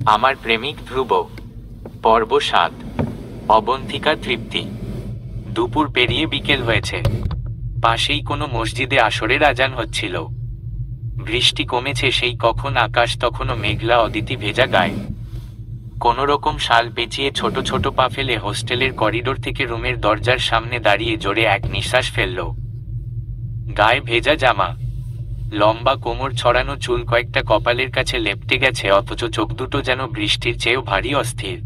আমার প্রেমিক ধ্রুব। পর্ব ৭। অবন্তিকা তৃপ্তি। দুপুর পেরিয়ে বিকেল হয়েছে। পাশেই কোনো মসজিদে আসরের আজান হচ্ছিল। বৃষ্টি কমেছে সেই কখন, আকাশ তখনও মেঘলা। অদিতি ভেজা গায়ে কোনোরকম শাল পেঁচিয়ে ছোট ছোট পা ফেলে হোস্টেলের করিডোর থেকে রুমের দরজার সামনে দাঁড়িয়ে জোরে এক নিঃশ্বাস ফেলল। গায়ে ভেজা জামা, লম্বা কোমর ছড়ানো চুল কয়েকটা কপালের কাছে লেপ্টে গেছে, অথচ চোখ দুটো যেন বৃষ্টির চেয়েও ভারী অস্থির।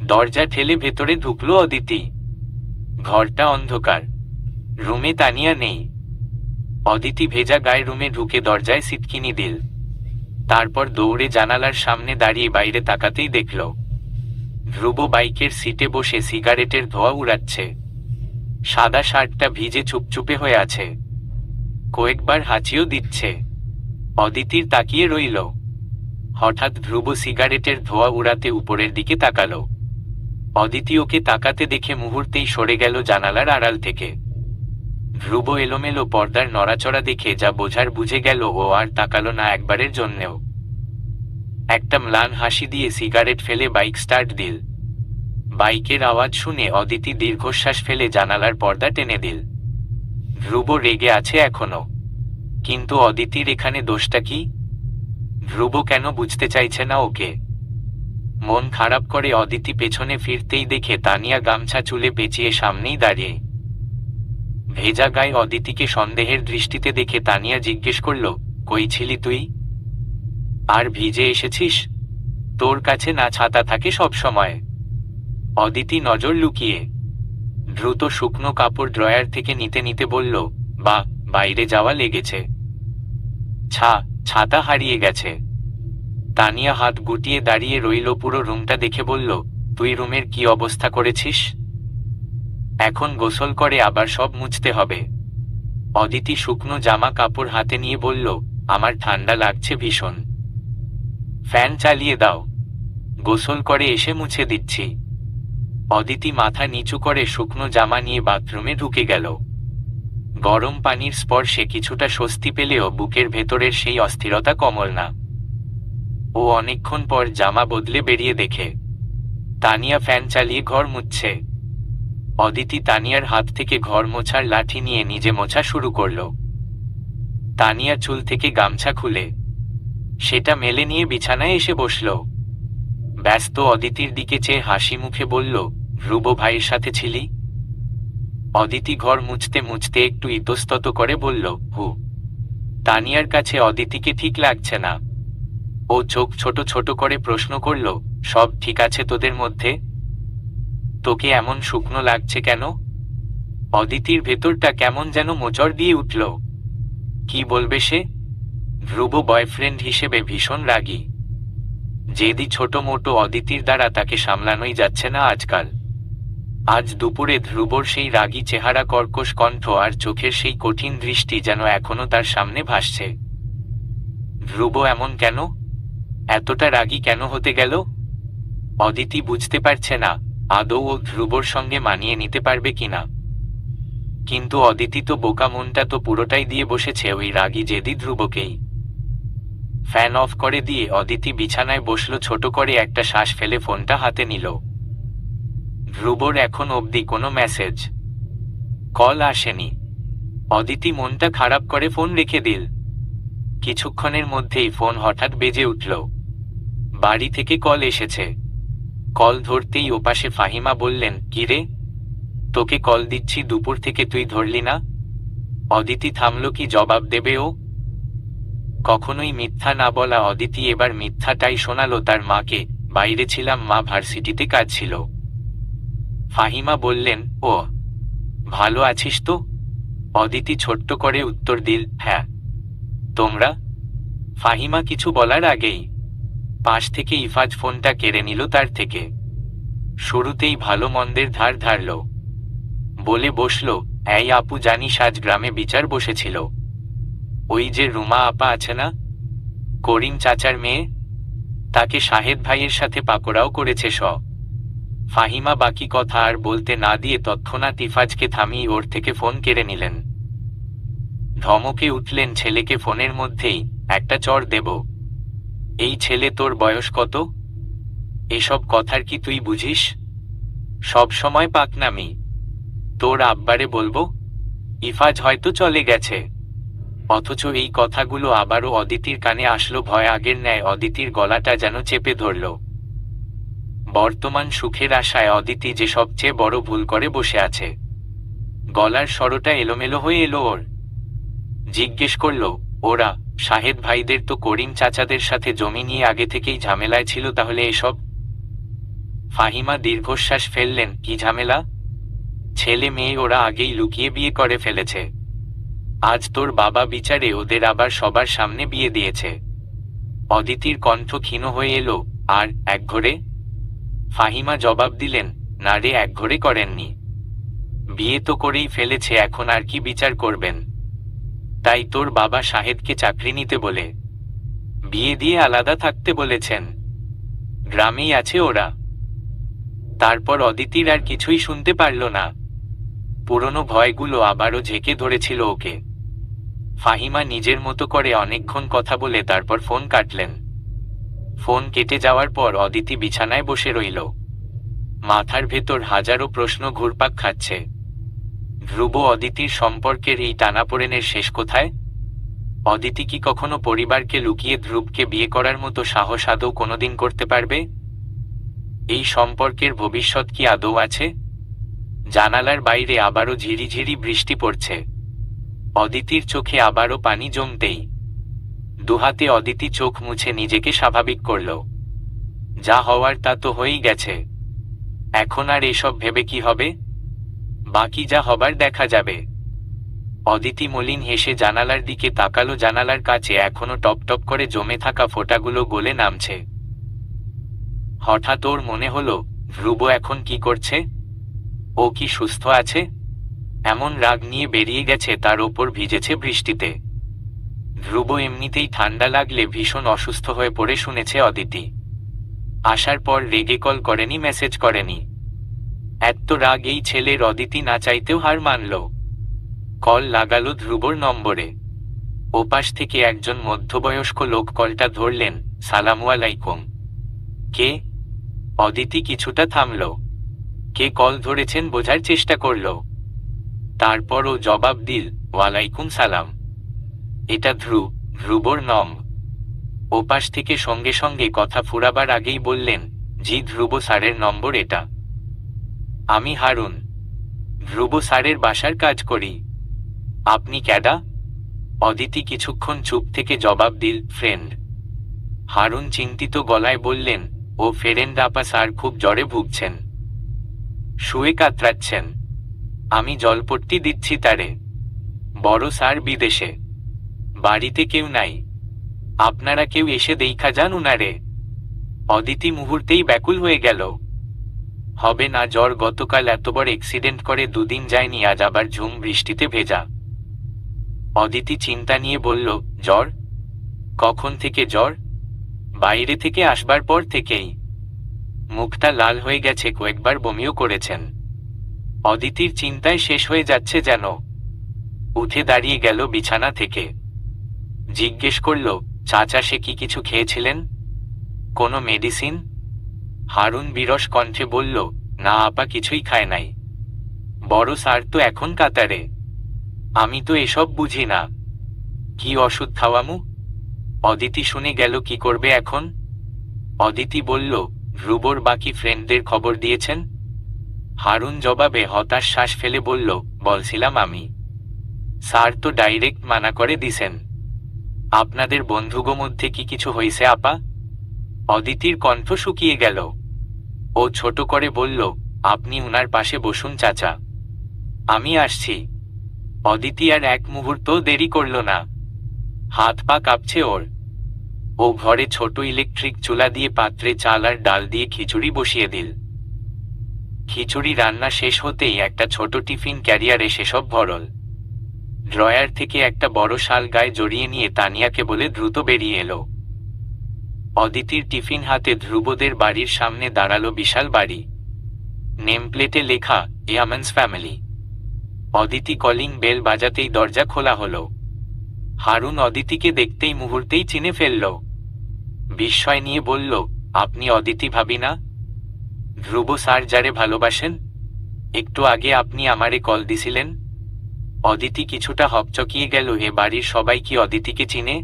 দরজা ঠেলে ভেতরে ঢুকল অদিতি। ঘরটা অন্ধকার, রুমে তানিয়া নেই। অদিতি ভেজা গায়ে রুমে ঢুকে দরজায় সিটকিনি দিল। তারপর দৌড়ে জানালার সামনে দাঁড়িয়ে বাইরে তাকাতেই দেখল ধ্রুব বাইকের সিটে বসে সিগারেটের ধোঁয়া উড়াচ্ছে। সাদা শার্টটা ভিজে চুপচুপে হয়ে আছে, কয়েকবার হাঁচিও দিচ্ছে। অদিতির তাকিয়ে রইল। হঠাৎ ধ্রুব সিগারেটের ধোঁয়া উড়াতে উপরের দিকে তাকালো। অদিতি ওকে তাকাতে দেখে মুহূর্তেই সরে গেল জানালার আড়াল থেকে। ধ্রুব এলোমেলো পর্দার নড়াচড়া দেখে যা বোঝার বুঝে গেল, ও আর তাকালো না একবারের জন্যেও। একটা ম্লান হাসি দিয়ে সিগারেট ফেলে বাইক স্টার্ট দিল। বাইকের আওয়াজ শুনে অদিতি দীর্ঘশ্বাস ফেলে জানালার পর্দা টেনে দিল। ধ্রুব রেগে আছে এখনো, কিন্তু অদিতির এখানে দোষটা কি? ধ্রুব কেন বুঝতে চাইছে না ওকে? মন খারাপ করে অদিতি পেছনে ফিরতেই দেখে তানিয়া গামছা চুলে পেঁচিয়ে সামনেই দাঁড়িয়ে। ভেজা গায়ে অদিতিকে সন্দেহের দৃষ্টিতে দেখে তানিয়া জিজ্ঞেস করল, কই ছিলি তুই? আর ভিজে এসেছিস? তোর কাছে না ছাতা থাকে সব সময়? অদিতি নজর লুকিয়ে দ্রুত শুকনো কাপড় ড্রয়ার থেকে নিতে নিতে বলল, বা বাইরে যাওয়া লেগেছে। ছাতা হারিয়ে গেছে। তানিয়া হাত গুটিয়ে দাঁড়িয়ে রইল। পুরো রুমটা দেখে বলল, তুই রুমের কি অবস্থা করেছিস? এখন গোসল করে আবার সব মুছতে হবে। অদিতি শুকনো জামা কাপড় হাতে নিয়ে বলল, আমার ঠান্ডা লাগছে ভীষণ। ফ্যান চালিয়ে দাও, গোসল করে এসে মুছে দিচ্ছি। অদিতি মাথা নিচু করে শুকনো জামা নিয়ে বাথরুমে ঢুকে গেল। গরম পানির স্পর্শে কিছুটা স্বস্তি পেলেও বুকের ভেতরের সেই অস্থিরতা কমল না। ও অনেকক্ষণ পর জামা বদলে বেরিয়ে দেখে তানিয়া ফ্যান চালিয়ে ঘর মুছছে। অদিতি তানিয়ার হাত থেকে ঘর মোছার লাঠি নিয়ে নিজে মোছা শুরু করল। তানিয়া চুল থেকে গামছা খুলে সেটা মেলে নিয়ে বিছানায় এসে বসল। ব্যস্ত অদিতির দিকে চেয়ে হাসি মুখে বলল, ধ্রুব ভাইয়ের সাথে ছিলি? অদিতি ঘর মুছতে মুছতে একটু ইতস্তত করে বলল, হু। তানিয়ার কাছে অদিতিকে ঠিক লাগছে না। ও চোখ ছোট ছোট করে প্রশ্ন করল, সব ঠিক আছে তোদের মধ্যে? তোকে এমন শুকনো লাগছে কেন? অদিতির ভেতরটা কেমন যেন মোচড় দিয়ে উঠল। কি বলবে সে? ধ্রুব বয়ফ্রেন্ড হিসেবে ভীষণ রাগী। জেদি ছোট মোটো অদিতির দ্বারা তাকে সামলানোই যাচ্ছে না আজকাল। আজ দুপুরে ধ্রুবর সেই রাগী চেহারা, কর্কশ কণ্ঠ আর চোখের সেই কঠিন দৃষ্টি যেন এখনো তার সামনে ভাসছে। ধ্রুব এমন কেন? এতটা রাগী কেন হতে গেল? অদিতি বুঝতে পারছে না আদৌ ও ধ্রুবর সঙ্গে মানিয়ে নিতে পারবে কিনা। কিন্তু অদিতি তো বোকা, মনটা তো পুরোটাই দিয়ে বসেছে ওই রাগী জেদি ধ্রুবকেই। ফ্যান অফ করে দিয়ে অদিতি বিছানায় বসল। ছোট করে একটা শ্বাস ফেলে ফোনটা হাতে নিল। ধ্রুবর এখন অবধি কোনো মেসেজ কল আসেনি। অদিতি মনটা খারাপ করে ফোন রেখে দিল। কিছুক্ষণের মধ্যেই ফোন হঠাৎ বেজে উঠল। বাড়ি থেকে কল এসেছে। কল ধরতেই ওপাশে ফাহিমা বললেন, কিরে, তোকে কল দিচ্ছি দুপুর থেকে, তুই ধরলি না? অদিতি থামল। কি জবাব দেবে ও? কখনোই মিথ্যা না বলা অদিতি এবার মিথ্যাটাই শোনালো তার মাকে। বাইরে ছিলাম মা, ভার্সিটিতে কাজ ছিল। ফাহিমা বললেন, ও ভালো আছিস তো? অদিতি ছোট্ট করে উত্তর দিল, হ্যাঁ। তোমরা? ফাহিমা কিছু বলার আগেই পাশ থেকে ইফাজ ফোনটা কেড়ে নিল তার থেকে। শুরুতেই ভালো মন্দের ধার ধারল। বলে বসল, এই আপু, জানিস আজ গ্রামে বিচার বসেছিল। ওই যে রুমা আপা আছে না, করিম চাচার মেয়ে, তাকে শাহেদ ভাইয়ের সাথে পাকোড়াও করেছে। ফাহিমা বাকি কথা আর বলতে না দিয়ে তৎক্ষণাৎ ইফাজকে থামিয়ে ওর থেকে ফোন কেড়ে নিলেন। ধমকে উঠলেন ছেলেকে ফোনের মধ্যেই, একটা চড় দেব। এই ছেলে তোর বয়স কত? এসব কথার কি তুই বুঝিস? সব সময় পাকনামি। তোর আব্বারে বলবো? ইফাজ হয়তো চলে গেছে। অথচ এই কথাগুলো আবারও অদিতির কানে আসলো। ভয় আগের ন্যায় অদিতির গলাটা যেন চেপে ধরল। বর্তমান সুখের আশায় অদিতি যে সবচেয়ে বড় ভুল করে বসে আছে। গলার স্বরটা এলোমেলো হয়ে এলো ওর। জিজ্ঞেস করল, ওরা শাহেদ ভাইদের তো করিম চাচাদের সাথে জমি নিয়ে আগে থেকেই ঝামেলায় ছিল, তাহলে এসব? ফাহিমা দীর্ঘশ্বাস ফেললেন। কি ঝামেলা? ছেলে মেয়ে ওরা আগেই লুকিয়ে বিয়ে করে ফেলেছে। আজ তোর বাবা বিচারে ওদের আবার সবার সামনে বিয়ে দিয়েছে। অদিতির কণ্ঠ ক্ষীণ হয়ে এলো। আর একঘরে? ফাহিমা জবাব দিলেন, না রে, একঘরে করেননি। বিয়ে তো করেই ফেলেছে, এখন আর কি বিচার করবেন? তাই তোর বাবা শাহেদকে চাকরি নিতে বলে বিয়ে দিয়ে আলাদা থাকতে বলেছেন। গ্রামেই আছে ওরা। তারপর অদিতির আর কিছুই শুনতে পারল না। পুরনো ভয়গুলো আবারও ঝেঁকে ধরেছিল ওকে। ফাহিমা নিজের মতো করে অনেকক্ষণ কথা বলে তারপর ফোন কাটলেন। ফোন কেটে যাওয়ার পর অদিতি বিছানায় বসে রইল। মাথার ভেতর হাজারো প্রশ্ন ঘুরপাক খাচ্ছে। ধ্রুব অদিতির সম্পর্কের এই টানাপোড়েনের শেষ কোথায়? অদিতি কি কখনো পরিবারকে লুকিয়ে ধ্রুবকে বিয়ে করার মতো সাহস আদৌ কোনোদিন করতে পারবে? এই সম্পর্কের ভবিষ্যৎ কি আদৌ আছে? জানালার বাইরে আবারও ঝিরিঝিরি বৃষ্টি পড়ছে। অদিতির চোখে আবারও পানি জমতেই দুহাতে অদিতি চোখ মুছে নিজেকে স্বাভাবিক করল। যা হওয়ার তা তো হয়েই গেছে। এখন আর এসব ভেবে কি হবে? বাকি যা হবার দেখা যাবে। অদিতি মলিন হেসে জানালার দিকে তাকালো। জানালার কাছে এখনো টপ টপ করে জমে থাকা ফোঁটাগুলো গলে নামছে। হঠাৎ ওর মনে হলো, ধ্রুব এখন কি করছে? ও কি সুস্থ আছে? এমন রাগ নিয়ে বেরিয়ে গেছে তার ওপর ভিজেছে বৃষ্টিতে। ধ্রুব এমনিতেই ঠান্ডা লাগলে ভীষণ অসুস্থ হয়ে পড়ে শুনেছে অদিতি। আসার পর রেগে কল করেনি, মেসেজ করেনি। এত রাগ এই ছেলের অদিতি না চাইতেও হার মানল। কল লাগালো ধ্রুবর নম্বরে। ওপাশ থেকে একজন মধ্যবয়স্ক লোক কলটা ধরলেন। সালামু আলাইকুম। কে? অদিতি কিছুটা থামল। কে কল ধরেছেন বোঝার চেষ্টা করল। তারপর ও জবাব দিল, ওয়ালাইকুম সালাম। এটা ধ্রুবর নম। ওপাশ থেকে সঙ্গে সঙ্গে কথা ফুরাবার আগেই বললেন, জি ধ্রুব স্যারের নম্বর এটা। আমি হারুন, ধ্রুব স্যারের বাসার কাজ করি। আপনি ক্যাডা? অদিতি কিছুক্ষণ চুপ থেকে জবাব দিল, ফ্রেন্ড। হারুন চিন্তিত গলায় বললেন, ও ফেরেন্ড আপা স্যার খুব জ্বরে ভুগছেন, শুয়ে কাতরাচ্ছেন। আমি জলপট্টি দিচ্ছি তারে। বড় স্যার বিদেশে, বাড়িতে কেউ নাই। আপনারা কেউ এসে দেইখা যান উনারে। অদিতি মুহূর্তেই ব্যাকুল হয়ে গেল। হবে না জ্বর, গতকাল এত বড় অ্যাক্সিডেন্ট করে দুদিন যায়নি, আজ আবার ঝুম বৃষ্টিতে ভেজা। অদিতি চিন্তা নিয়ে বলল, জ্বর? কখন থেকে জ্বর? বাইরে থেকে আসবার পর থেকেই। মুখটা লাল হয়ে গেছে, কয়েকবার বমিও করেছেন। অদিতির চিন্তায় শেষ হয়ে যাচ্ছে যেন। উঠে দাঁড়িয়ে গেল বিছানা থেকে। জিজ্ঞেস করল, চাচা সে কি কিছু খেয়েছিলেন? কোনো মেডিসিন? হারুন বিরস কণ্ঠে বলল, না আপা, কিছুই খায় নাই। বড় স্যার তো এখন কাতারে। আমি তো এসব বুঝি না। কি ওষুধ খাওয়ামু? অদিতি শুনে গেল কি করবে এখন। অদিতি বলল, ধ্রুবর বাকি ফ্রেন্ডদের খবর দিয়েছেন? হারুন জবাবে হতাশ শ্বাস ফেলে বলল, বলছিলাম আমি। স্যার তো ডাইরেক্ট মানা করে দিছেন। আপনাদের বন্ধুগো মধ্যে কি কিছু হয়েছে আপা? অদিতির কণ্ঠ শুকিয়ে গেল। ও ছোট করে বলল, আপনি উনার পাশে বসুন চাচা, আমি আসছি। অদিতি আর এক মুহূর্ত দেরি করল না। হাত পা কাঁপছে ওর। ও ঘরে ছোট ইলেকট্রিক চুলা দিয়ে পাত্রে চাল আর ডাল দিয়ে খিচুড়ি বসিয়ে দিল। খিচুড়ি রান্না শেষ হতেই একটা ছোট টিফিন ক্যারিয়ারে সেসব ভরল। ড্রয়ার থেকে একটা বড় শাল গায়ে জড়িয়ে নিয়ে তানিয়াকে বলে দ্রুত বেরিয়ে এলো। অদিতির টিফিন হাতে ধ্রুবদের বাড়ির সামনে দাঁড়ালো। বিশাল বাড়ি, নেমপ্লেটে লেখা ইয়ামান্স ফ্যামিলি। অদিতি কলিং বেল বাজাতেই দরজা খোলা হলো। হারুন অদিতিকে দেখতেই মুহূর্তেই চিনে ফেলল। বিস্ময় নিয়ে বলল, আপনি অদিতি ভাবি না? ধ্রুব স্যার যারে ভালোবাসেন? একটু আগে আপনি আমারে কল দিছিলেন। অদিতি কিছুটা হকচকিয়ে গেল। এ বাড়ির সবাই কি অদিতিকে চিনে?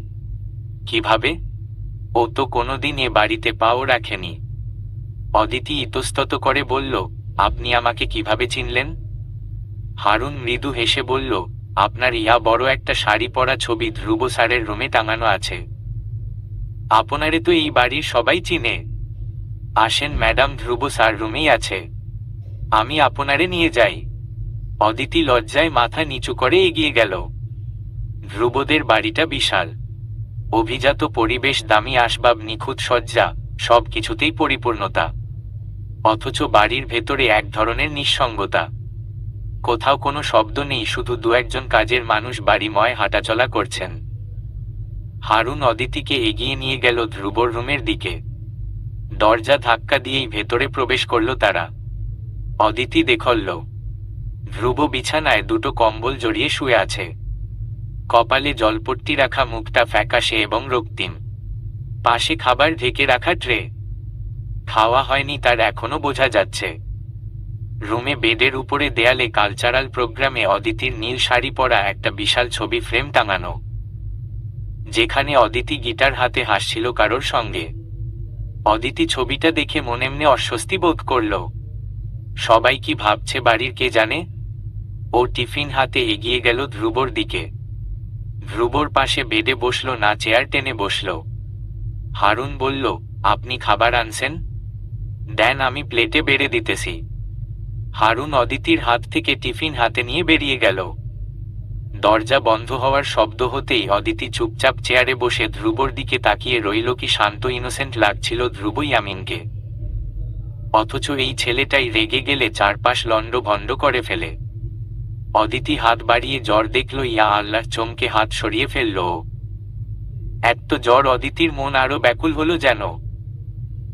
কিভাবে? ও তো কোনোদিন এ বাড়িতে পাও রাখেনি। অদিতি ইতস্তত করে বলল, আপনি আমাকে কিভাবে চিনলেন? হারুন মৃদু হেসে বলল, আপনার ইয়া বড় একটা শাড়ি পরা ছবি ধ্রুব স্যারের রুমে টাঙানো আছে। আপনারে তো এই বাড়ির সবাই চিনে। আসেন ম্যাডাম, ধ্রুব স্যার রুমেই আছে, আমি আপনারে নিয়ে যাই। অদিতি লজ্জায় মাথা নিচু করে এগিয়ে গেল। ধ্রুবদের বাড়িটা বিশাল, অভিজাত পরিবেশ, দামি আসবাব, নিখুঁত সজ্জা, সব কিছুতেই পরিপূর্ণতা। অথচ বাড়ির ভেতরে এক ধরনের নিঃসঙ্গতা। কোথাও কোনো শব্দ নেই, শুধু দু একজন কাজের মানুষ বাড়িময় হাঁটাচলা করছেন। হারুন অদিতিকে এগিয়ে নিয়ে গেল ধ্রুবর রুমের দিকে। দরজা ধাক্কা দিয়েই ভেতরে প্রবেশ করল তারা। অদিতি দেখল ধ্রুব বিছানায় দুটো কম্বল জড়িয়ে শুয়ে আছে। কপালে জলপট্টি রাখা, মুখটা ফ্যাকাশে এবং রক্তিম। পাশে খাবার ঢেকে রাখা ট্রে। খাওয়া হয়নি তার, এখনো বোঝা যাচ্ছে। রুমে বেডের উপরে দেয়ালে কালচারাল প্রোগ্রামে অদিতির নীল শাড়ি পরা একটা বিশাল ছবি ফ্রেম টাঙানো, যেখানে অদিতি গিটার হাতে হাসছিল কারোর সঙ্গে। অদিতি ছবিটা দেখে মনেমনে অস্বস্তি বোধ করল। সবাই কি ভাবছে বাড়ির কে জানে। ও টিফিন হাতে এগিয়ে গেল ধ্রুবর দিকে। ধ্রুবর পাশে বেডে বসল না, চেয়ার টেনে বসল। হারুন বলল, আপনি খাবার আনছেন? দেন, আমি প্লেটে বেড়ে দিতেছি। হারুন অদিতির হাত থেকে টিফিন হাতে নিয়ে বেরিয়ে গেল। দরজা বন্ধ হওয়ার শব্দ হতেই অদিতি চুপচাপ চেয়ারে বসে ধ্রুবর দিকে তাকিয়ে রইল। কি শান্ত ইনোসেন্ট লাগছিল ধ্রুব ইয়ামিনকে। অথচ এই ছেলেটাই রেগে গেলে চারপাশ লন্ড ভন্ড করে ফেলে। অদিতি হাত বাড়িয়ে জ্বর দেখল, ইয়া আল্লাহ, চমকে হাত সরিয়ে ফেলল। এত জ্বর, অদিতির মন আরো ব্যাকুল হলো যেন।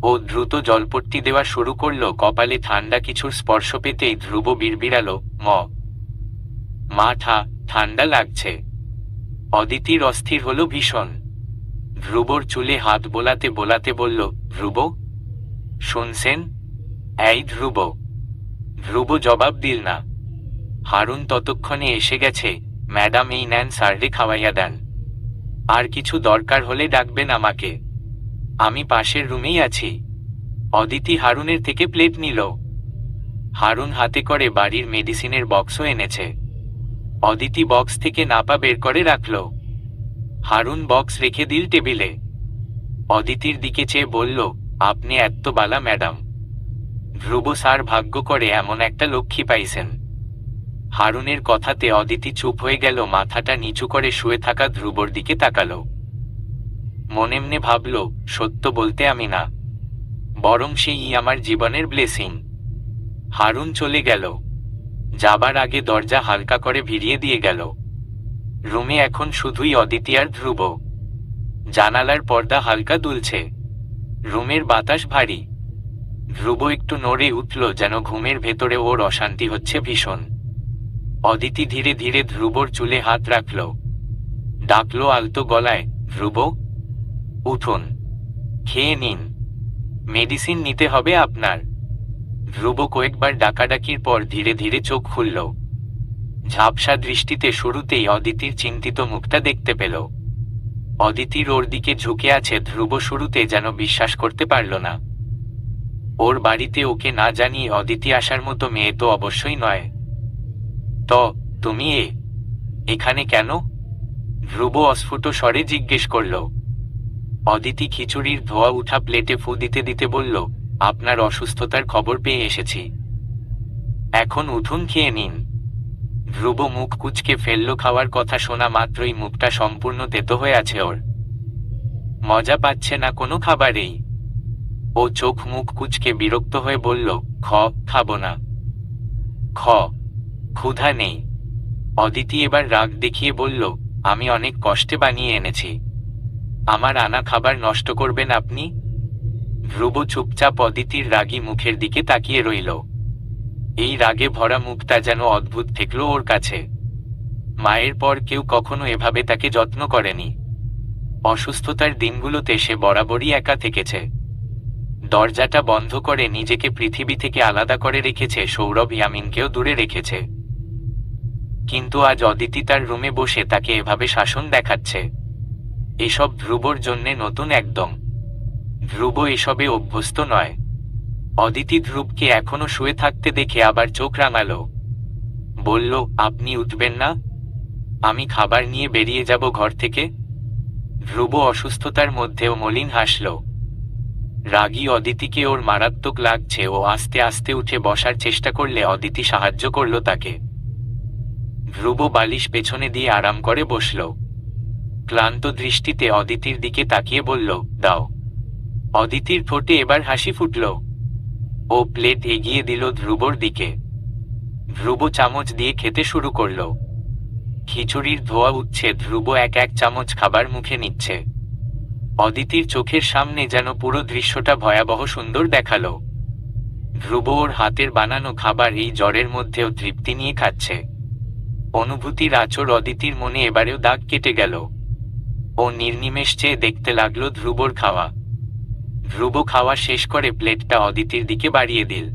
ও দ্রুত জলপট্টি দেওয়া শুরু করল। কপালে ঠান্ডা কিছুর স্পর্শ পেতেই ধ্রুব বিড়বিড়ালো, মা ঠান্ডা লাগছে। অদিতির অস্থির হলো ভীষণ। ধ্রুবর চুলে হাত বোলাতে বোলাতে বলল, ধ্রুব শুনছেন? এই ধ্রুব। ধ্রুব জবাব দিল না। হারুন ততক্ষণে এসে গেছে। ম্যাডাম, এই নেন, স্যাররে খাওয়াইয়া দেন। আর কিছু দরকার হলে ডাকবেন আমাকে, আমি পাশের রুমেই আছি। অদিতি হারুনের থেকে প্লেট নিল। হারুন হাতে করে বাড়ির মেডিসিনের বক্সও এনেছে। অদিতি বক্স থেকে নাপা বের করে রাখল। হারুন বক্স রেখে দিল টেবিলে। অদিতির দিকে চেয়ে বলল, আপনি এত্ত বালা ম্যাডাম। ধ্রুব স্যার ভাগ্য করে এমন একটা লক্ষ্মী পাইছেন। হারুনের কথাতে অদিতি চুপ হয়ে গেল। মাথাটা নিচু করে শুয়ে থাকা ধ্রুবর দিকে তাকাল। মনেমনে ভাবল, সত্য বলতে আমি না, বরং সেই আমার জীবনের ব্লেসিং। হারুন চলে গেল। যাবার আগে দরজা হালকা করে ভিড়িয়ে দিয়ে গেল। রুমে এখন শুধুই অদিতি আর ধ্রুব। জানালার পর্দা হালকা দুলছে। রুমের বাতাস ভারী। ধ্রুব একটু নড়ে উঠল, যেন ঘুমের ভেতরে ওর অশান্তি হচ্ছে ভীষণ। অদিতি ধীরে ধীরে ধ্রুবর চুলে হাত রাখল। ডাকল আলতো গলায়, ধ্রুব উঠুন, খেয়ে নিন, মেডিসিন নিতে হবে আপনার। ধ্রুব কয়েকবার ডাকাডাকির পর ধীরে ধীরে চোখ খুলল। ঝাপসা দৃষ্টিতে শুরুতেই অদিতির চিন্তিত মুখটা দেখতে পেল। অদিতির ওর দিকে ঝুঁকে আছে। ধ্রুব শুরুতে যেন বিশ্বাস করতে পারল না। ওর বাড়িতে ওকে না জানিয়ে অদিতি আসার মতো মেয়ে তো অবশ্যই নয়। তো তুমি এখানে কেন? ধ্রুব অস্ফুট স্বরে জিজ্ঞেস করল। অদিতি খিচুড়ির ধোয়া উঠা প্লেটে ফু দিতে দিতে বলল, আপনার অসুস্থতার খবর পেয়ে এসেছি, এখন উঠুন, খেয়ে নিন। ধ্রুব মুখ কুঁচকে ফেলল। খাওয়ার কথা শোনা মাত্রই মুখটা সম্পূর্ণ তেতো হয়ে আছে ওর। মজা পাচ্ছে না কোনো খাবারেই। ও চোখ মুখ কুঁচকে বিরক্ত হয়ে বলল, খাবো না। ক্ষুধা নেই। অদিতি এবার রাগ দেখিয়ে বলল, আমি অনেক কষ্টে বানিয়ে এনেছি, আমার আনা খাবার নষ্ট করবেন আপনি? ধ্রুব চুপচাপ অদিতির রাগী মুখের দিকে তাকিয়ে রইল। এই রাগে ভরা মুখটা যেন অদ্ভুত ঠেকল ওর কাছে। মায়ের পর কেউ কখনো এভাবে তাকে যত্ন করেনি। অসুস্থতার দিনগুলোতে সে বরাবরই একা থেকেছে। দরজাটা বন্ধ করে নিজেকে পৃথিবী থেকে আলাদা করে রেখেছে, সৌরভ ইয়ামিনকেও দূরে রেখেছে। কিন্তু আজ অদিতি তার রুমে বসে তাকে এভাবে শাসন দেখাচ্ছে। এসব ধ্রুবর জন্যে নতুন একদম। ধ্রুব এসবে অভ্যস্ত নয়। অদিতি ধ্রুবকে এখনো শুয়ে থাকতে দেখে আবার চোখ রাঙালো। বলল, আপনি উঠবেন না? আমি খাবার নিয়ে বেরিয়ে যাব ঘর থেকে। ধ্রুব অসুস্থতার মধ্যেও মলিন হাসল। রাগী অদিতিকে ওর মারাত্মক লাগছে। ও আস্তে আস্তে উঠে বসার চেষ্টা করলে অদিতি সাহায্য করল তাকে। ধ্রুব বালিশ পেছনে দিয়ে আরাম করে বসল। ক্লান্ত দৃষ্টিতে অদিতির দিকে তাকিয়ে বলল, দাও। অদিতির ঠোঁটে এবার হাসি ফুটল। ও প্লেট এগিয়ে দিল ধ্রুবর দিকে। ধ্রুব চামচ দিয়ে খেতে শুরু করল। খিচুড়ির ধোঁয়া উঠছে। ধ্রুব এক এক চামচ খাবার মুখে নিচ্ছে। অদিতির চোখের সামনে যেন পুরো দৃশ্যটা ভয়াবহ সুন্দর দেখালো। ধ্রুব ওর হাতের বানানো খাবার এই জ্বরের মধ্যেও তৃপ্তি নিয়ে খাচ্ছে। অনুভূতির আচর অদিতির মনে এবারেও দাগ কেটে গেল। ও নির্নিমেষ চেয়ে দেখতে লাগলো ধ্রুবর খাওয়া। ধ্রুব খাওয়া শেষ করে প্লেটটা অদিতির দিকে বাড়িয়ে দিল।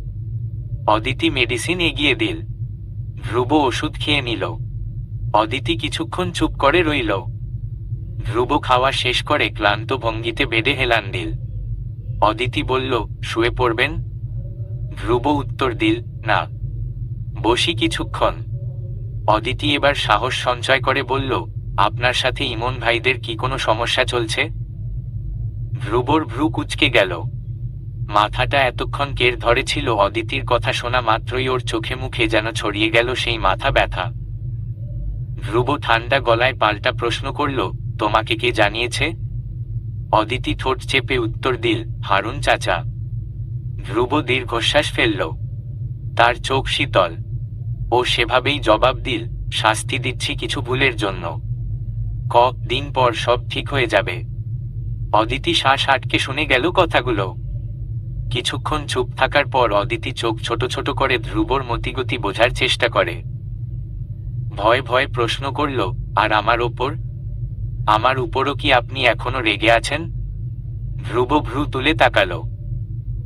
অদিতি মেডিসিন এগিয়ে দিল। ধ্রুব ওষুধ খেয়ে নিল। অদিতি কিছুক্ষণ চুপ করে রইল। ধ্রুব খাওয়া শেষ করে ক্লান্ত ভঙ্গিতে বেডে হেলান দিল। অদিতি বলল, শুয়ে পড়বেন? ধ্রুব উত্তর দিল, না, বসি কিছুক্ষণ। অদিতি এবার সাহস সঞ্চয় করে বলল, আপনার সাথে ইমন ভাইদের কি কোনো সমস্যা চলছে? ধ্রুবর ভ্রু কুঁচকে গেল। মাথাটা এতক্ষণ কের ধরে ছিল। অদিতির কথা শোনা মাত্রই ওর চোখে মুখে যেন ছড়িয়ে গেল সেই মাথা ব্যথা। ধ্রুব ঠান্ডা গলায় পাল্টা প্রশ্ন করল, তোমাকে কে জানিয়েছে? অদিতি ঠোঁট চেপে উত্তর দিল, হারুন চাচা। ধ্রুব দীর্ঘশ্বাস ফেলল। তার চোখ শীতল। ও সেভাবেই জবাব দিল, শাস্তি দিচ্ছি কিছু ভুলের জন্য। দিন পর সব ঠিক হয়ে যাবে। অদিতি শ্বাস আটকে শুনে গেল কথাগুলো। কিছুক্ষণ চুপ থাকার পর অদিতি চোখ ছোট ছোট করে ধ্রুবর মতিগতি বোঝার চেষ্টা করে। ভয় ভয় প্রশ্ন করল, আর আমার ওপর? আমার উপরও কি আপনি এখনো রেগে আছেন? ধ্রুব ভ্রু তুলে তাকালো।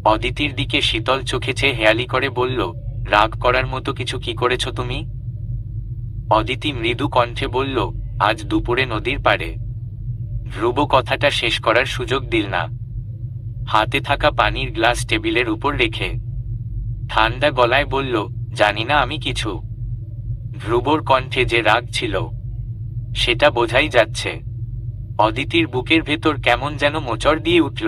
অদিতির দিকে শীতল চোখে চেয়ে হেয়ালি করে বলল, রাগ করার মতো কিছু কি করেছ তুমি? অদিতি মৃদু কণ্ঠে বলল, আজ দুপুরে নদীর পাড়ে। ধ্রুব কথাটা শেষ করার সুযোগ দিল না। হাতে থাকা পানির গ্লাস টেবিলের উপর রেখে ঠান্ডা গলায় বলল, জানি না আমি কিছু। ধ্রুবর কণ্ঠে যে রাগ ছিল সেটা বোঝাই যাচ্ছে। অদিতির বুকের ভেতর কেমন যেন মোচড় দিয়ে উঠল।